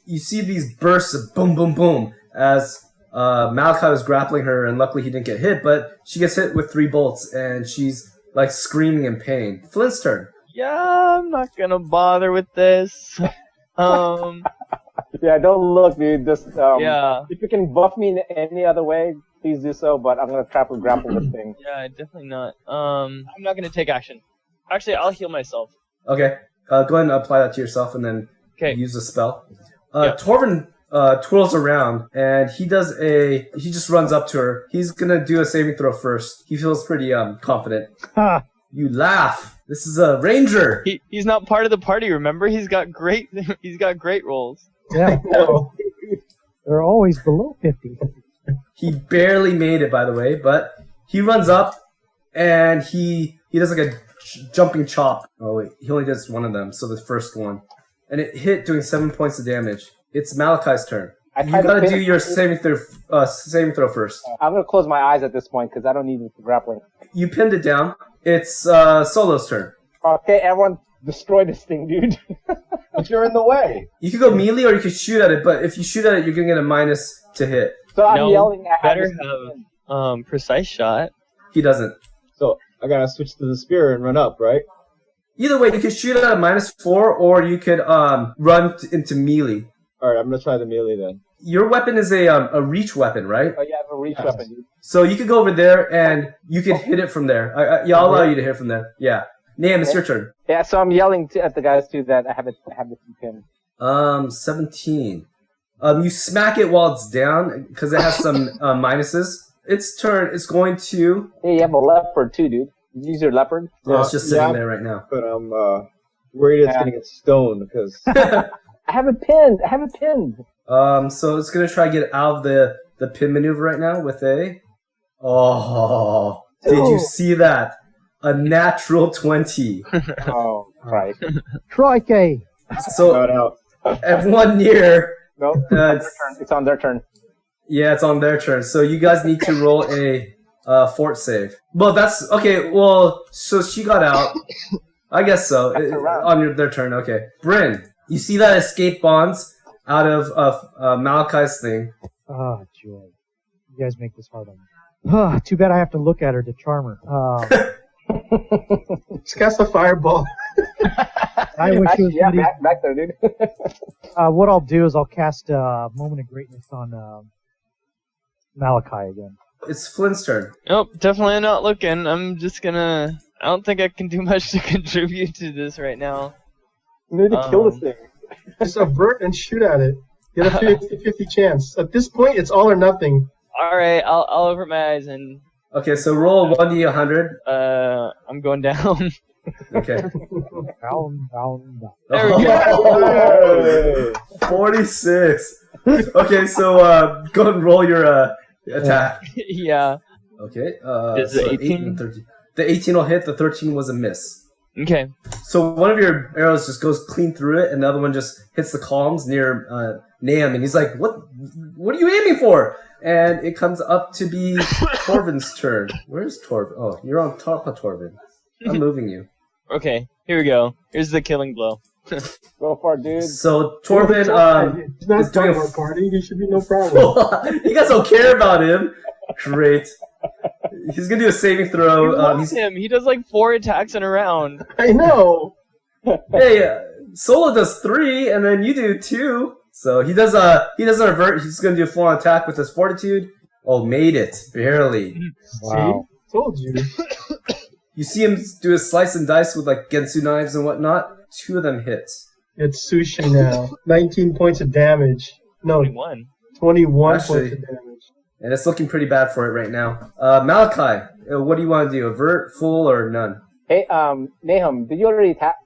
You see these bursts of boom, boom, boom as Malachi was grappling her, and luckily he didn't get hit, but she gets hit with 3 bolts, and she's screaming in pain. Flint's turn. Yeah, I'm not gonna bother with this. Yeah, don't look, dude. Just Yeah. If you can buff me in any other way, please do so. But I'm gonna trap and grapple this thing. Yeah, definitely not. I'm not gonna take action. Actually, I'll heal myself. Okay. Go ahead and apply that to yourself, and then Okay. use the spell. Yep. Torvin twirls around, and he just runs up to her. He's gonna do a saving throw first. He feels pretty confident. Ha! You laugh. This is a ranger. He's not part of the party. Remember, he's got great rolls. Yeah. They're always below 50. He barely made it, by the way, but he runs up, and he does a jumping chop. Oh wait, he only does one of them, so the first one. And it hit, doing 7 points of damage. It's Malachi's turn. You gotta do your saving throw first. I'm gonna close my eyes at this point because I don't need it for grappling. You pinned it down. It's Solo's turn. Okay, everyone destroy this thing, dude. But you're in the way. You could go melee or you could shoot at it, but if you shoot at it, you're gonna get a minus to hit. So I'm yelling at better have precise shot. He doesn't. So I gotta switch to the spear and run up, right? Either way, you could shoot at a -4, or you could run into melee. All right, I'm gonna try the melee then. Your weapon is a reach weapon, right? Oh, yeah, I have a reach weapon, dude. So you could go over there and you could hit it from there. I'll allow you to hit from there. Yeah. Nahum, it's your turn. Yeah, so I'm yelling at the guys too that I have the pin. 17. You smack it while it's down because it has some minuses. Its turn. It's going to. Hey, you have a leopard too, dude. Use your leopard. Yeah, it's just sitting there right now. But I'm worried it's gonna get stoned because. I have it pinned. So it's gonna try to get out of the pin maneuver right now with a. Oh, did you see that? A natural 20. Oh, right. Trike. So everyone near. Nope. It's on their turn. Yeah, it's on their turn. So you guys need to roll a fort save. Well, that's okay. Well, so she got out. I guess so. On their turn. Okay, Bryn, you see that escape bonds out of Malachi's thing. Oh, joy. You guys make this hard on me. Too bad I have to look at her to charm her. Just cast a fireball. I wish it was back there, dude. what I'll do is I'll cast Moment of Greatness on Malachi again. It's Flint's turn. Nope, definitely not looking. I'm just gonna. I don't think I can do much to contribute to this right now. You need to kill this thing. Just avert and shoot at it. Get a 50-50 chance. At this point, it's all or nothing. Alright, I'll avert my eyes and. Okay, so roll 1d100. I'm going down. Okay. Down. There we go. 46. Okay, so go and roll your attack. Yeah. Okay. Is it 18? 8 and 13. The 18 will hit. The 13 was a miss. Okay. So one of your arrows just goes clean through it, and the other one just hits the columns near Nahum, and he's like, "What are you aiming for?" And it comes up to be Torvin's turn. Where's Torvin? Oh, you're on top of Torvin. I'm moving you. Okay, here we go. Here's the killing blow. Go for it, dude. So Torvin It's not is doing a party. He should be no problem. You guys don't care about him. Great. He's gonna do a saving throw. He does like 4 attacks in a round. I know. Hey, Solo does 3, and then you do 2. So he doesn't avert. He's gonna do a full-on attack with his fortitude. Oh, made it barely. Wow. See? Told you. You see him do a slice and dice with like Gensu knives and whatnot. 2 of them hits. It's sushi now. 19 points of damage. No, 21 Actually, points of damage. And it's looking pretty bad for it right now. Malachi, what do you want to do? Avert, full, or none? Hey, Nahum, did you already attack?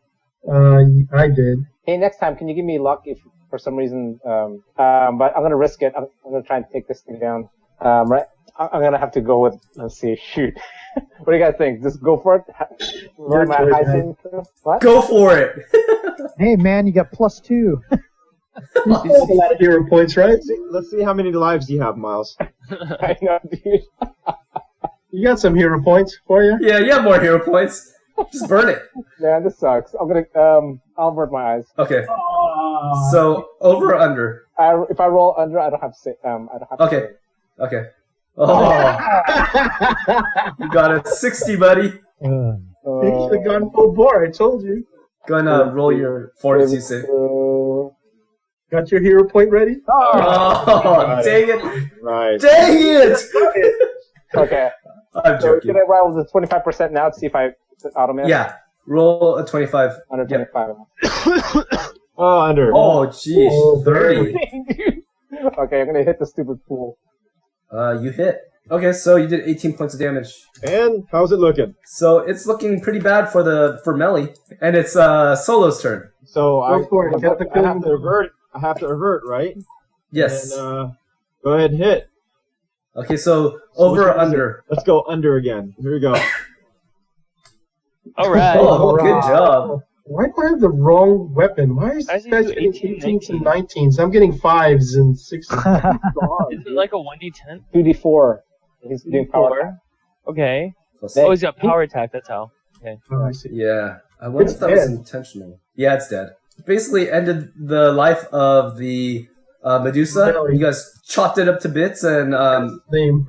I did. Hey, next time, can you give me luck if for some reason, but I'm gonna risk it. I'm gonna try and take this thing down. Right? I'm gonna have to go with, let's see, shoot. What do you guys think? Just go for it? Roll my high saving throw? What? Go for it! Hey, man, you got +2. You still have a lot of hero points, right? Let's see how many lives you have, Miles. I know, dude. You got some hero points for you? Yeah, you have more hero points. Just burn it. Man, this sucks. I'm gonna, I'll avert my eyes. Okay. So, over or under? If I roll under, I don't have to say, I don't have to Okay. say. Okay. Oh. You got a 60, buddy. You should have gone full bore, I told you. Go and roll your fortitude save. Got your hero point ready? Oh, dang it. Right. Dang it! Okay. I'm So joking. should I roll the 25% now to see if I auto-man? Yeah. Roll a 25. Under Yep. 25. Oh, under. Oh, jeez. Oh, 30. Okay, I'm gonna hit the stupid fool. You hit. Okay, so you did 18 points of damage. And how's it looking? So it's looking pretty bad for Melly. And it's Solo's turn. So Go for it. Get the I have killing. to avert. I have to avert, right? Yes. And go ahead and hit. Okay, so over or which one is under? Let's go under again. Here we go. All right. Oh, good job. Why do I have the wrong weapon? Why is Why this does he guy do getting 18, 18s and 19s? I'm getting 5s and 6s. Is it like a 1d10? 2d4. He's doing power. 4. Okay. Plus- Oh, he's got power attack. That's how. Okay. Oh, I see. Yeah. I wonder It's if that was dead. intentional. Yeah, it's dead. Basically ended the life of the Medusa. Melly. You guys chopped it up to bits and Name.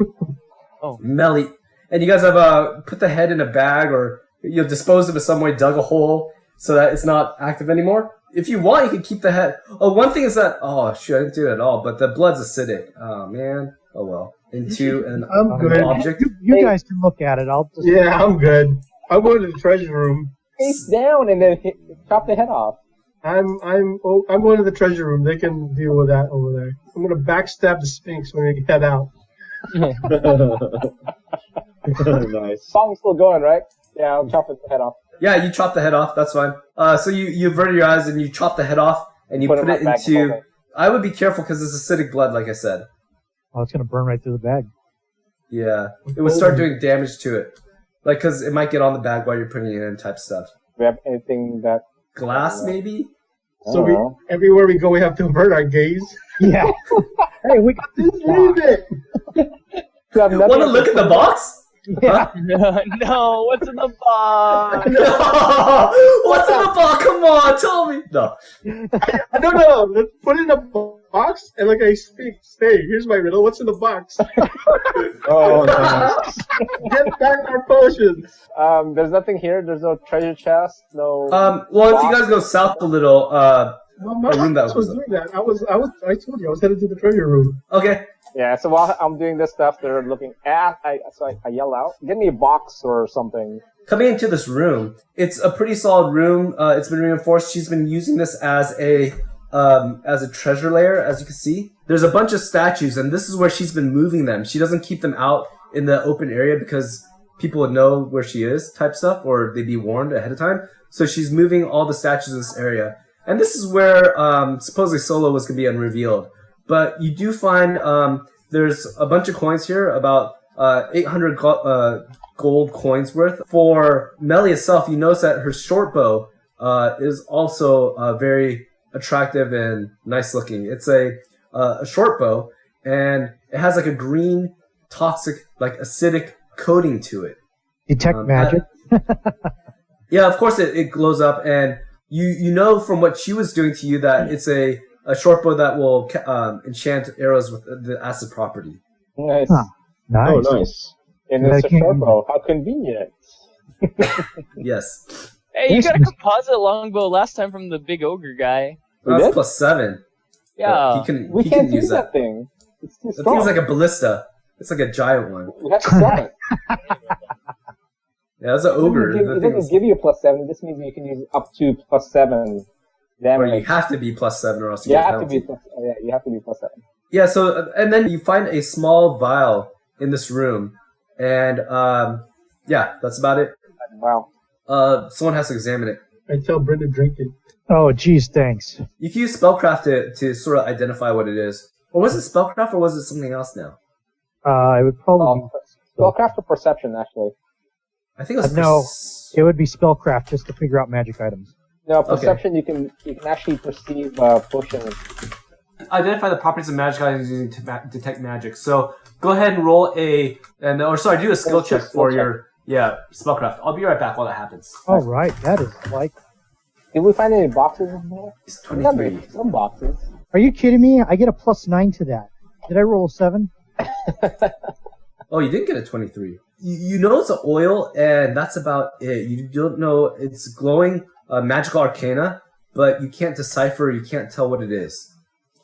Melly. And you guys have put the head in a bag or disposed of it some way, dug a hole so that it's not active anymore. If you want, you can keep the head. Oh, one thing is that, oh, shoot, I didn't do it at all, but the blood's acidic. Oh, man. Oh, well. Into an I'm good. object. You guys can look at it. I'll just. Yeah, I'm good. I'm going to the treasure room. Face down and then chop the head off. I'm going to the treasure room. They can deal with that over there. I'm going to backstab the Sphinx when they get out. Nice. Song's still going, right? Yeah, I'll chop the head off. Yeah, you chop the head off. That's fine. So you averted your eyes and you chop the head off and you put in it my bag into... before I would be careful because it's acidic blood, like I said. Oh, it's gonna burn right through the bag. Yeah. It would start doing damage to it. Like, because it might get on the bag while you're putting it in type stuff. Do we have anything that... Glass, maybe? So everywhere we go, we have to avert our gaze. Yeah. Hey, we got this. Just leave it. Want Want to look at the box? Yeah. No, what's in the box? No! What's in the box? Come on, tell me! No. I don't know. Let's put it in a box and like I speak. Hey, here's my riddle. What's in the box? Oh, nice. Get back our potions. There's nothing here. There's no treasure chest. No. Well, if you guys go south a little, Well, my A room that boss was was- doing that. I told you I was headed to the treasure room. okay. Yeah, so while I'm doing this stuff, they're looking at. So I yell out, "Give me a box or something." Coming into this room, it's a pretty solid room. It's been reinforced. She's been using this as a treasure layer, as you can see. There's a bunch of statues, and this is where she's been moving them. She doesn't keep them out in the open area because people would know where she is, type stuff, or they'd be warned ahead of time. So she's moving all the statues in this area. And this is where supposedly Solo was going to be unrevealed. But you do find there's a bunch of coins here, about 800 gold coins worth. For Melly itself, you notice that her short bow is also very attractive and nice looking. It's a short bow, and it has like a green, toxic, like acidic coating to it. Detect magic. Yeah, of course it glows up, and you know from what she was doing to you that it's a short bow that will enchant arrows with the acid property. Nice. Huh. Nice. Oh, nice. And it's a Making- short bow. How convenient. Yes. Hey, you got a composite longbow last time from the big ogre guy. We That's did? +7. Yeah. He can, We he can't can use use that thing. It's too The strong. thing's like a ballista. It's like a giant one. We have to sell it. Yeah, that's an ogre. It The doesn't thing is- give you a +7. This means you can use up to +7 or you damage. have to be +7 or else you You get a have to penalty. be you have to be +7. Yeah, so, and then you find a small vial in this room, and, yeah, that's about it. Wow. Someone has to examine it. I tell Brenda drink it. Oh, geez, thanks. You can use spellcraft to sort of identify what it is. Or was it spellcraft, or was it something else now? It would probably Spellcraft or perception, actually. I think it was... No. it would be spellcraft just to figure out magic items. No, perception. You can actually perceive potions. Identify the properties of magic items using detect magic. So, go ahead and roll do a skill check for your... Yeah, spellcraft. I'll be right back while that happens. All right, that is like. Did we find any boxes in here? It's 23. Some boxes. Are you kidding me? I get a +9 to that. Did I roll a 7? Oh, you did get a 23. You know it's an oil, and that's about it. You don't know it's glowing magical arcana, but you can't decipher, you can't tell what it is.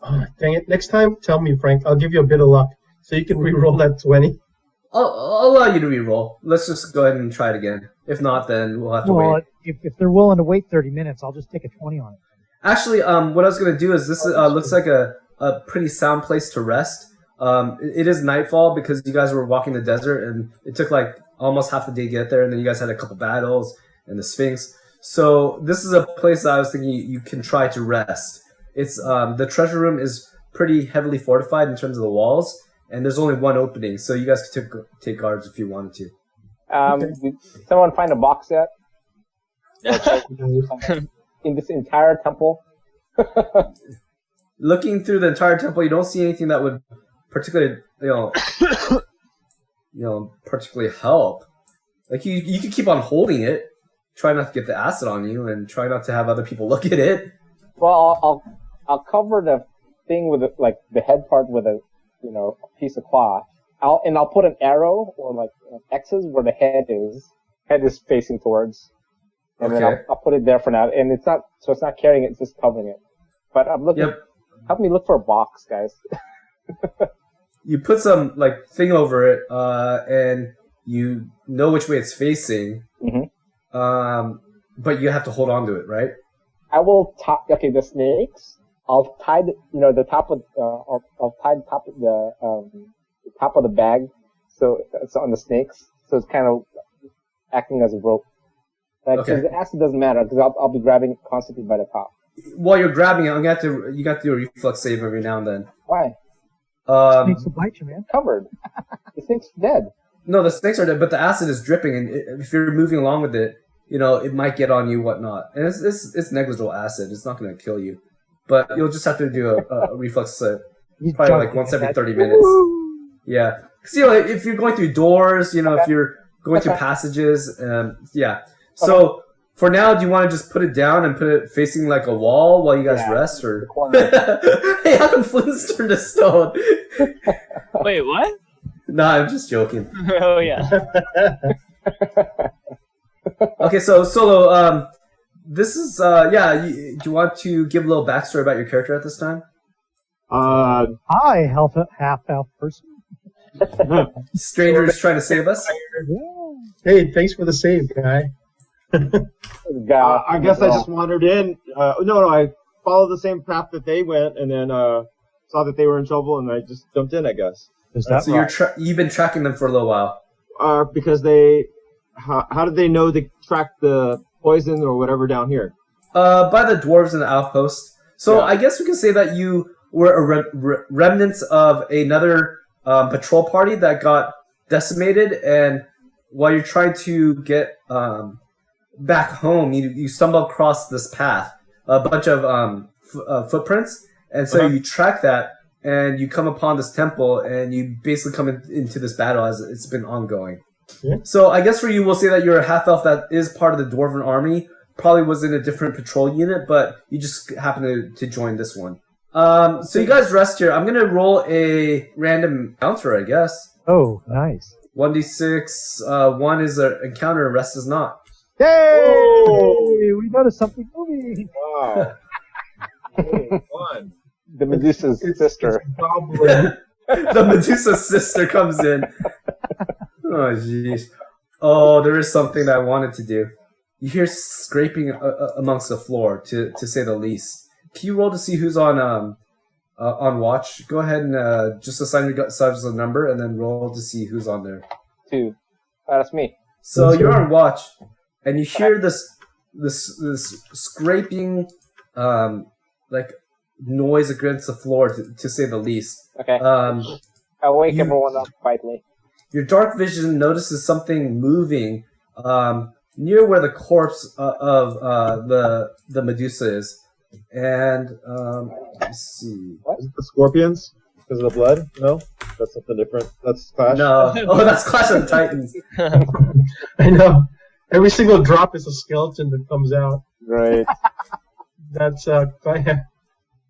Oh, dang it. Next time, tell me, Frank. I'll give you a bit of luck. So you can re-roll that 20. I'll allow you to re-roll. Let's just go ahead and try it again. If not, then we'll have to Well, wait. if they're willing to wait 30 minutes, I'll just take a 20 on it. Actually, what I was going to do is this looks like a pretty sound place to rest. It is nightfall because you guys were walking the desert, and it took like almost half the day to get there, and then you guys had a couple battles and the Sphinx. So this is a place that I was thinking you can try to rest. It's the treasure room is pretty heavily fortified in terms of the walls, and there's only one opening, so you guys could take guards if you wanted to. Did someone find a box yet? In this entire temple. Looking through the entire temple, you don't see anything that would particularly, particularly help. Like you could keep on holding it, try not to get the acid on you, and try not to have other people look at it. Well, I'll cover the thing with the head part with a piece of cloth. I'll put an arrow or like X's where the head is facing towards, and then I'll put it there for now. And it's not carrying it, it's just covering it. But I'm looking. Yep. Help me look for a box, guys. You put some thing over it, and you know which way it's facing. Mm-hmm. But you have to hold on to it, right? I will the snakes. I'll tie the top of I'll tie the top of the bag so it's on the snakes, so it's kind of acting as a rope. Because the acid doesn't matter because I'll be grabbing it constantly by the top. While you're grabbing it, you got to do a reflex save every now and then. Why? Snakes will bite you, man. Covered. The snake's dead. No, the snakes are dead, but the acid is dripping, and if you're moving along with it, it might get on you, whatnot. And it's negligible acid. It's not going to kill you, but you'll just have to do a reflex save, probably once every 30 minutes. Yeah, because if you're going through doors, if you're going through passages, yeah. So. For now, do you want to just put it down and put it facing like a wall while you guys rest, or? Hey, how come Flynn's turned to stone? Wait, what? Nah, I'm just joking. Oh yeah. Okay, so Solo, this is do you want to give a little backstory about your character at this time? Hi, half-elf person. Strangers trying to save us. Hey, thanks for the save, guy. I guess I just wandered in. No, I followed the same path that they went, and then saw that they were in trouble, and I just jumped in, I guess. So you've been tracking them for a little while. Because how did they know to track the poison or whatever down here? By the dwarves in the outpost. So I guess we can say that you were remnants of another patrol party that got decimated, and while you're trying to get back home, you stumble across this path, a bunch of footprints, and so you track that, and you come upon this temple, and you basically come into this battle as it's been ongoing. Yeah. So I guess for you, we'll say that you're a half-elf that is part of the Dwarven army, probably was in a different patrol unit, but you just happen to join this one. So you guys rest here. I'm going to roll a random encounter, I guess. Oh, nice. 1d6, 1 is an encounter, and rest is not. Yay! Whoa! We noticed something moving. Wow. Fun. The Medusa's sister. The Medusa's sister comes in. Oh, jeez. Oh, there is something that I wanted to do. You hear scraping amongst the floor, to say the least. Can you roll to see who's on watch? Go ahead and just assign yourselves a number, and then roll to see who's on there. 2. That's me. So you're on watch. And you hear this scraping, noise against the floor, to say the least. Okay. I'll wake everyone up quietly. Your dark vision notices something moving near where the corpse of the Medusa is, and let's see. What? Is it the scorpions? Because of the blood? No, that's something different. That's Clash. No, that's Clash of the Titans. I know. Every single drop is a skeleton that comes out. Right. That's I'm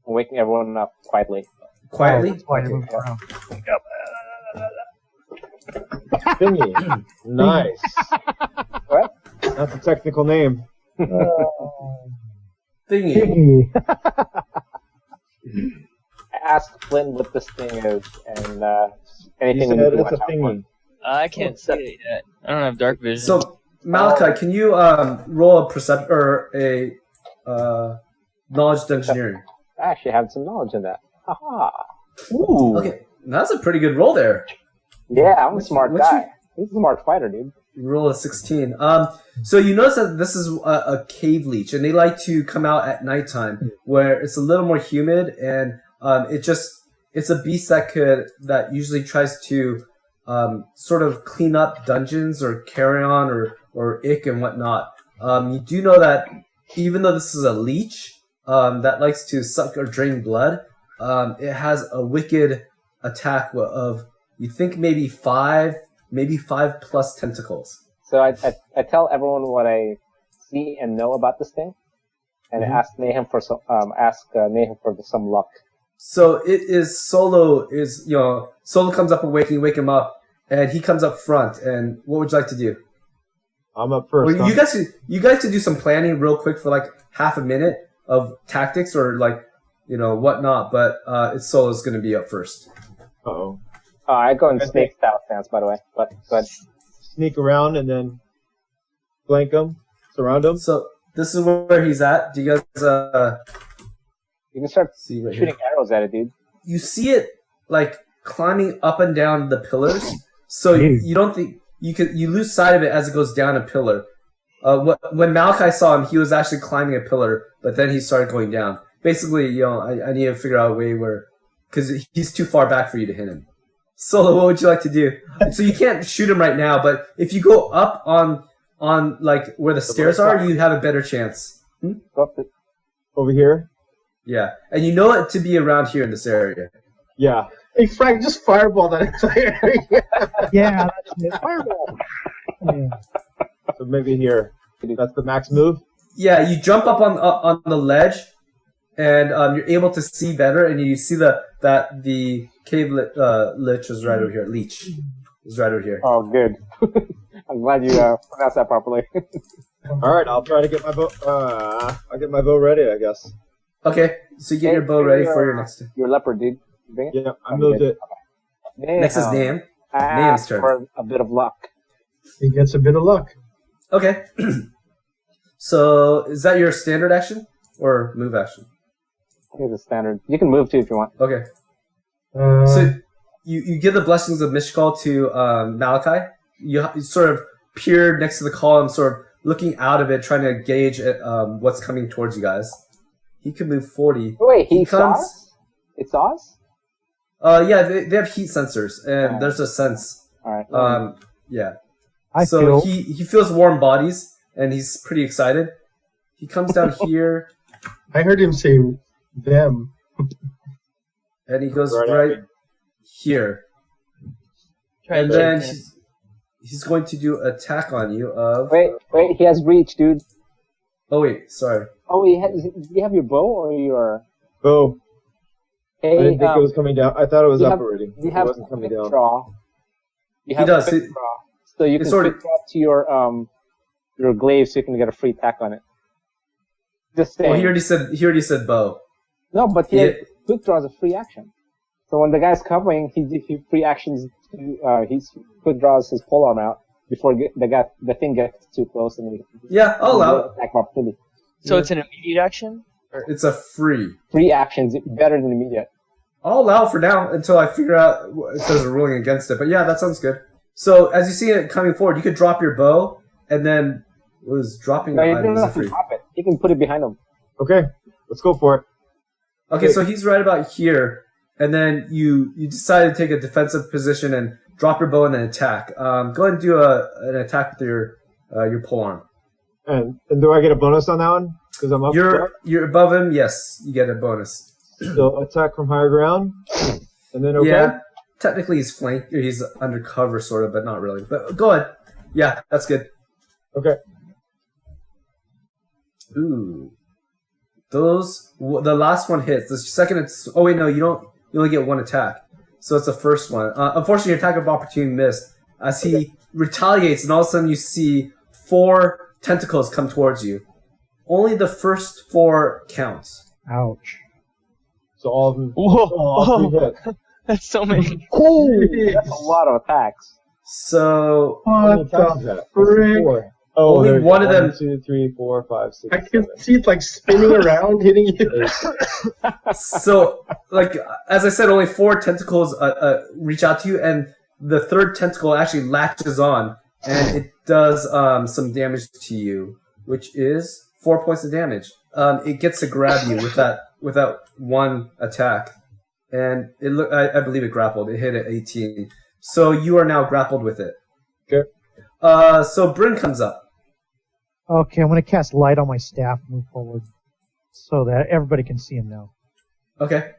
waking everyone up quietly. Quietly? That's why you're moving around. Thingy. Nice. What? That's a technical name. Thingy. Ask Flynn what this thing is, and anything You we need said to it's watch a out for. thingy. I can't see it yet. I don't have dark vision. So, Malachi, can you roll a percept or a knowledge to engineering? I actually have some knowledge in that. Haha. Ooh. Okay, that's a pretty good roll there. Yeah, I'm a smart guy. He's a smart fighter, dude. You roll a 16. So you notice that this is a cave leech, and they like to come out at nighttime, where it's a little more humid, and it's a beast that usually tries to sort of clean up dungeons or carrion or ick and whatnot. You do know that even though this is a leech that likes to suck or drain blood, it has a wicked attack of, you think, maybe five plus tentacles. So I tell everyone what I see and know about this thing, and ask Nahum for some luck. So it is Solo comes up awake and you wake him up, and he comes up front. And what would you like to do? I'm up first. Well, you guys could do some planning real quick for like half a minute of tactics or like whatnot. But it's Solo's going to be up first. Uh-oh. I go in snake style stance, by the way. But Sneak around and then flank him, surround him. So this is where he's at. Do you guys you can start see right shooting here? arrows at it, dude. You see it like climbing up and down the pillars. So you don't think you lose sight of it as it goes down a pillar. When Malachi saw him, he was actually climbing a pillar, but then he started going down. Basically, I need to figure out a way where, because he's too far back for you to hit him. Solo, what would you like to do? So you can't shoot him right now, but if you go up on like where the stairs are, you have a better chance. Go up Over here? Yeah, and you know it to be around here in this area. Yeah. Hey, Frank, just fireball that entire area. Yeah, that's it. Fireball. Yeah. So maybe here. That's the max move? Yeah, you jump up on the ledge, and you're able to see better, and you see that the cave lich is right over here. Leech is right over here. Oh, good. I'm glad you pronounced that properly. All right, I'll try to get my bow. I'll get my bow ready, I guess. Okay, so you get your bow ready for your next. Your leopard, dude. You bring it? Yeah, I moved it. Next is Nahum. Nahum's turn. For a bit of luck. He gets a bit of luck. Okay. So is that your standard action or move action? Here's the standard. You can move too if you want. Okay. So you give the blessings of Mishkal to Malachi. You sort of peer next to the column, sort of looking out of it, trying to gauge what's coming towards you guys. He could move 40. Wait, he saw us? It saw us? Yeah, they have heat sensors, and there's a sense. All right. Yeah. I he feels warm bodies, and he's pretty excited. He comes down here. I heard him say them. And he goes right here. And then he's going to do an attack on you of... Wait, he has reach, dude. Oh, wait, sorry. Oh, do you have your bow or your... Bow. Hey, I didn't think it was coming down. I thought it was up already. You have it wasn't coming down. Draw. You have He does. quick draw. So you can quick draw to your glaive so you can get a free attack on it. Just saying. Well, he already said bow. No, but quick draw is a free action. So when the guy's covering, he free actions. He quick draws his polearm out before the thing gets too close, and I'll allow it. Attack opportunity. So it's an immediate action? It's a free. Free actions better than immediate. I'll allow it for now until I figure out if there's a ruling against it. But yeah, that sounds good. So as you see it coming forward, you could drop your bow, and then dropping No, your you don't items have to drop it. You can put it behind him. Okay, let's go for it. Okay, so he's right about here, and then you decide to take a defensive position and drop your bow and then attack. Go ahead and do an attack with your polearm. And do I get a bonus on that one? Because I'm up. You're above him. Yes, you get a bonus. So attack from higher ground, and then Yeah, technically he's flanked. He's undercover, sort of, but not really. But go ahead. Yeah, that's good. Okay. Ooh, the last one hits. The second, oh wait, no, you don't. You only get one attack, so it's the first one. Unfortunately, your attack of opportunity missed as he retaliates, and all of a sudden you see 4 tentacles come towards you. Only the first 4 counts. Ouch. So all of them. Whoa! All 3 hit. That's so many. That's a lot of attacks. So What the frick? 4. Oh, only there's one of them. 1, 2, 3, 4, 5, 6. I can see it like spinning around, hitting you. So, like as I said, only 4 tentacles reach out to you, and the third tentacle actually latches on, and it does some damage to you, which is 4 points of damage. It gets to grab you with that one attack, and I believe it grappled. It hit at 18, so you are now grappled with it. Okay. So Bryn comes up. Okay, I'm gonna cast light on my staff and move forward so that everybody can see him now. Okay.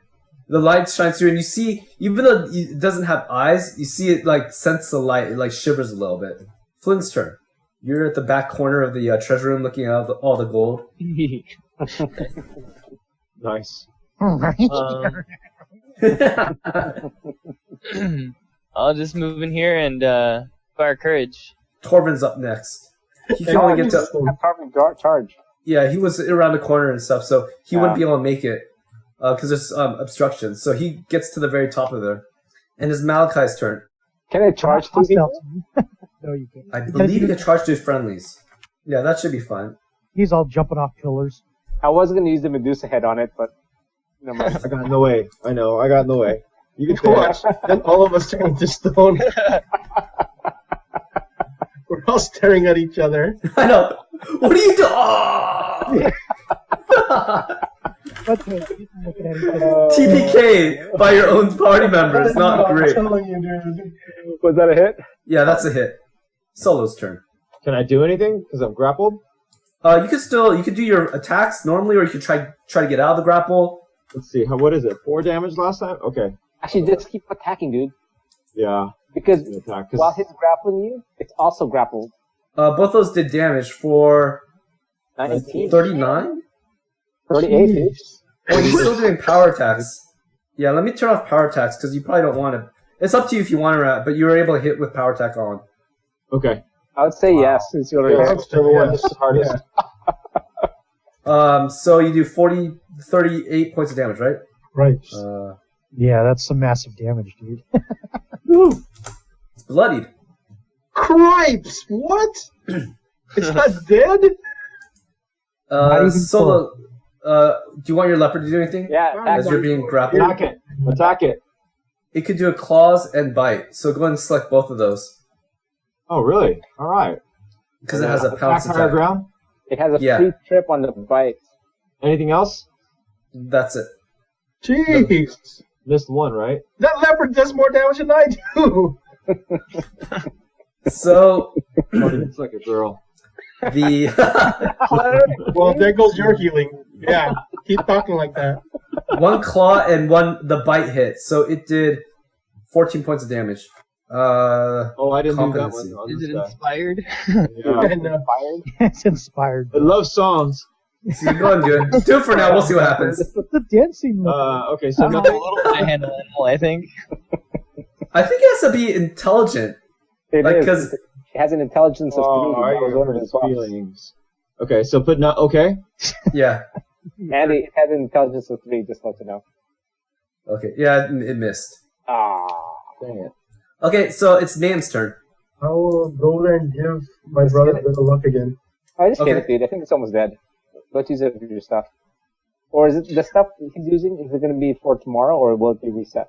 The light shines through, and you see, even though it doesn't have eyes, you see it like sense the light. It like shivers a little bit. Flynn's turn. You're at the back corner of the treasure room, looking at all the gold. Nice. I'll just move in here and fire courage. Torvin's up next. He can only get to. Charge. Yeah, he was around the corner and stuff, so he wouldn't be able to make it because there's obstructions. So he gets to the very top of there, and it's Malachi's turn. Can I charge two people? No, you can't. I believe you can charge to friendlies. Yeah, that should be fine. He's all jumping off pillars. I was going to use the Medusa head on it, but never mind. I got in the way. I know. I got in the way. You can stay. Watch. Then all of us turn into stone. We're all staring at each other. I know. What are you doing? Oh! TPK by your own party members. Not great. I'm telling you, dude. Was that a hit? Yeah, that's a hit. Solo's turn. Can I do anything? Because I'm grappled? You could do your attacks normally, or you could try to get out of the grapple. Let's see. What is it? 4 damage last time? Okay. Actually, just keep attacking, dude. Yeah. Because Attack, while he's grappling you, it's also grappled. Both those did damage for 19. 39? 38, dude. Oh, you're still doing power attacks. Yeah, let me turn off power attacks because you probably don't want to. It's up to you if you want to, but you were able to hit with power attack on. Okay. I would say yes, since you're already Yeah, This is the hardest. So you do 38 points of damage, right? Right. Yeah, that's some massive damage, dude. It's bloodied. Cripes! What? It's not dead? Not even Solo, do you want your leopard to do anything? Yeah, As you're being grappled? Attack it. Attack it. It could do a claws and bite, so go ahead and select both of those. Oh, really? All right. Because it has a pounce Attack higher attack. ground? It has a Yeah. free trip on the bite. Anything else? That's it. Jeez. Missed one, right? That leopard does more damage than I do. So, It's like a girl. the... Well, there goes your healing. Yeah, keep talking like that. one claw and the bite hit, so it did 14 points of damage. Oh, I didn't do that Competency. one. On Is this it guy. inspired? Yeah. And, It's inspired. I love songs. So you go ahead and do it. Do it for now, we'll see what happens. The dancing. Okay, so I'm a nothing. little bit handle animal, I think. I think it has to be intelligent. It Like, is. 'cause- It has an intelligence of 3. Oh, I That was one of hurt his his buffs. feelings. Okay, so put not okay. Yeah. And it has an intelligence of 3, just let you know. Okay. Yeah, it missed. Ah. Dang it. Okay, so it's Name's turn. I will go there and give my brother a bit of luck again. I just Okay. get it, dude. I think it's almost dead. Let's use it for your stuff. Or is it the stuff he's using? Is it going to be for tomorrow, or will it be reset?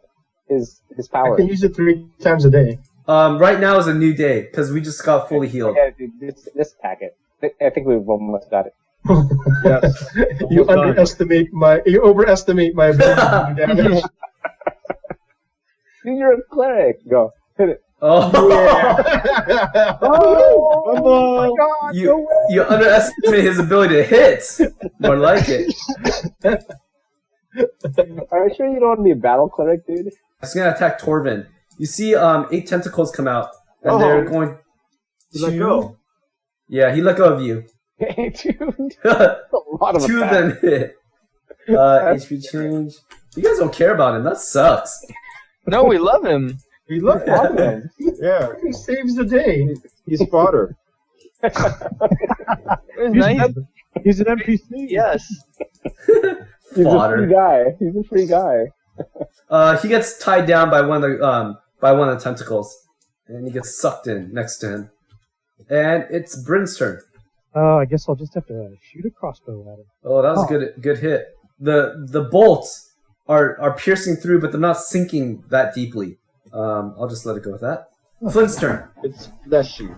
His I power. can use it 3 times a day. Right now is a new day because we just got fully healed. Yeah, dude, just attack it. I think we've almost got it. Yes. You Almost done. overestimate my ability to do damage. Dude, you're a cleric. Go. Hit it. Oh, Oh my god! you underestimate his ability to hit. More like it. Are you sure you don't want to be a battle cleric, dude? It's gonna attack Torvin. You see, 8 tentacles come out, and they're going to Let go. Yeah, he let go of you. Hey, dude. 2 A lot of of attack. them hit. HP change. You guys don't care about him. That sucks. No, we love him. We look at him. Yeah, He saves the day. he's fodder. It was nice. He's an NPC. Yes. He's a Fodder. free guy. He's a free guy. He gets tied down by one of the tentacles, and he gets sucked in next to him. And it's Bryn's turn. Oh, I guess I'll just have to shoot a crossbow at him. Oh, that was a good hit. The bolts are piercing through, but they're not sinking that deeply. I'll just let it go with that. Flynn's turn. It's fleshy.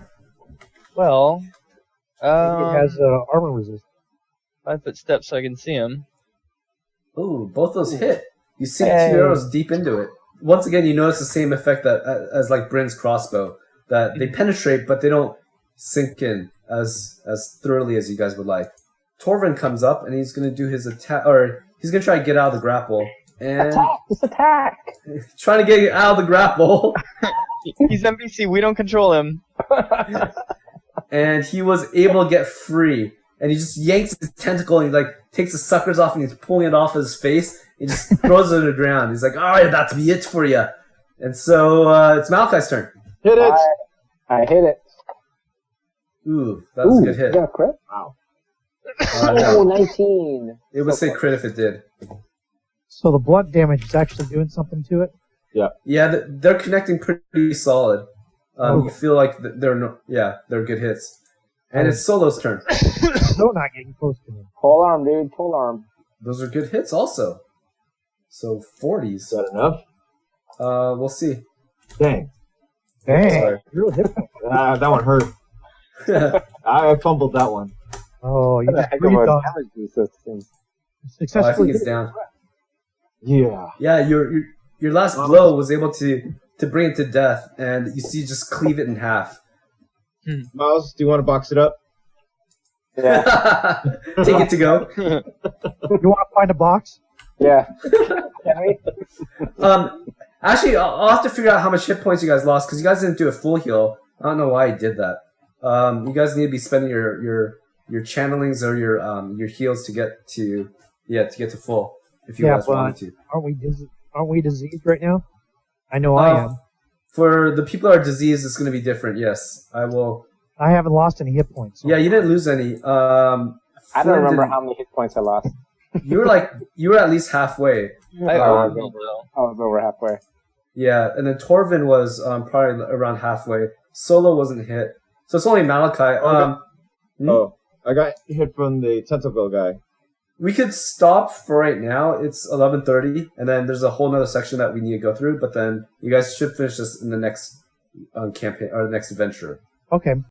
Well, He has armor resist. 5 foot steps so I can see him. Ooh, both those hit. You sink Hey. 2 arrows deep into it. Once again, you notice the same effect as like Bryn's crossbow. That they penetrate, but they don't sink in. as thoroughly as you guys would like. Torvin comes up and he's going to do his attack, or he's going to try to get out of the grapple. And Attack! Just attack! trying to get out of the grapple. He's NPC. We don't control him. And he was able to get free. And he just yanks his tentacle and he like takes the suckers off and he's pulling it off his face. He just throws it to the ground. He's like, alright, that's be it for you. And so it's Malachi's turn. Hit it. I hit it. Ooh, that was a good hit. Yeah, crit? Wow. Oh, 19. It would say crit if it did. So the blunt damage is actually doing something to it? Yeah, they're connecting pretty solid. You feel like they're good hits. And it's Solo's turn. Still not getting close to me. Pole arm, dude. Pole arm. Those are good hits also. So 40s. Is that enough? We'll see. Dang. Dang. Sorry. Real hit point. That one hurt. I fumbled that one. Oh, you What the just heck of breathed a on damage resistance. I successfully. think it's down. Yeah. Yeah, your last blow was able to bring it to death, and you see just cleave it in half. Miles, do you want to box it up? Yeah. Take it to go. You want to find a box? Yeah. Can we? Actually, I'll have to figure out how much hit points you guys lost because you guys didn't do a full heal. I don't know why you did that. You guys need to be spending your channelings or your heals to get to full if you guys wanted to. Aren't we diseased right now? I know I am. For the people that are diseased, it's going to be different. Yes, I will. I haven't lost any hit points. So. Yeah, you didn't lose any. I don't remember how many hit points I lost. You were at least halfway. I was over halfway. Yeah, and then Torvin was probably around halfway. Solo wasn't hit, so it's only Malachi. I got hit from the tentacle guy. We could stop for right now. It's 11:30, and then there's a whole nother section that we need to go through. But then you guys should finish this in the next campaign or the next adventure. Okay.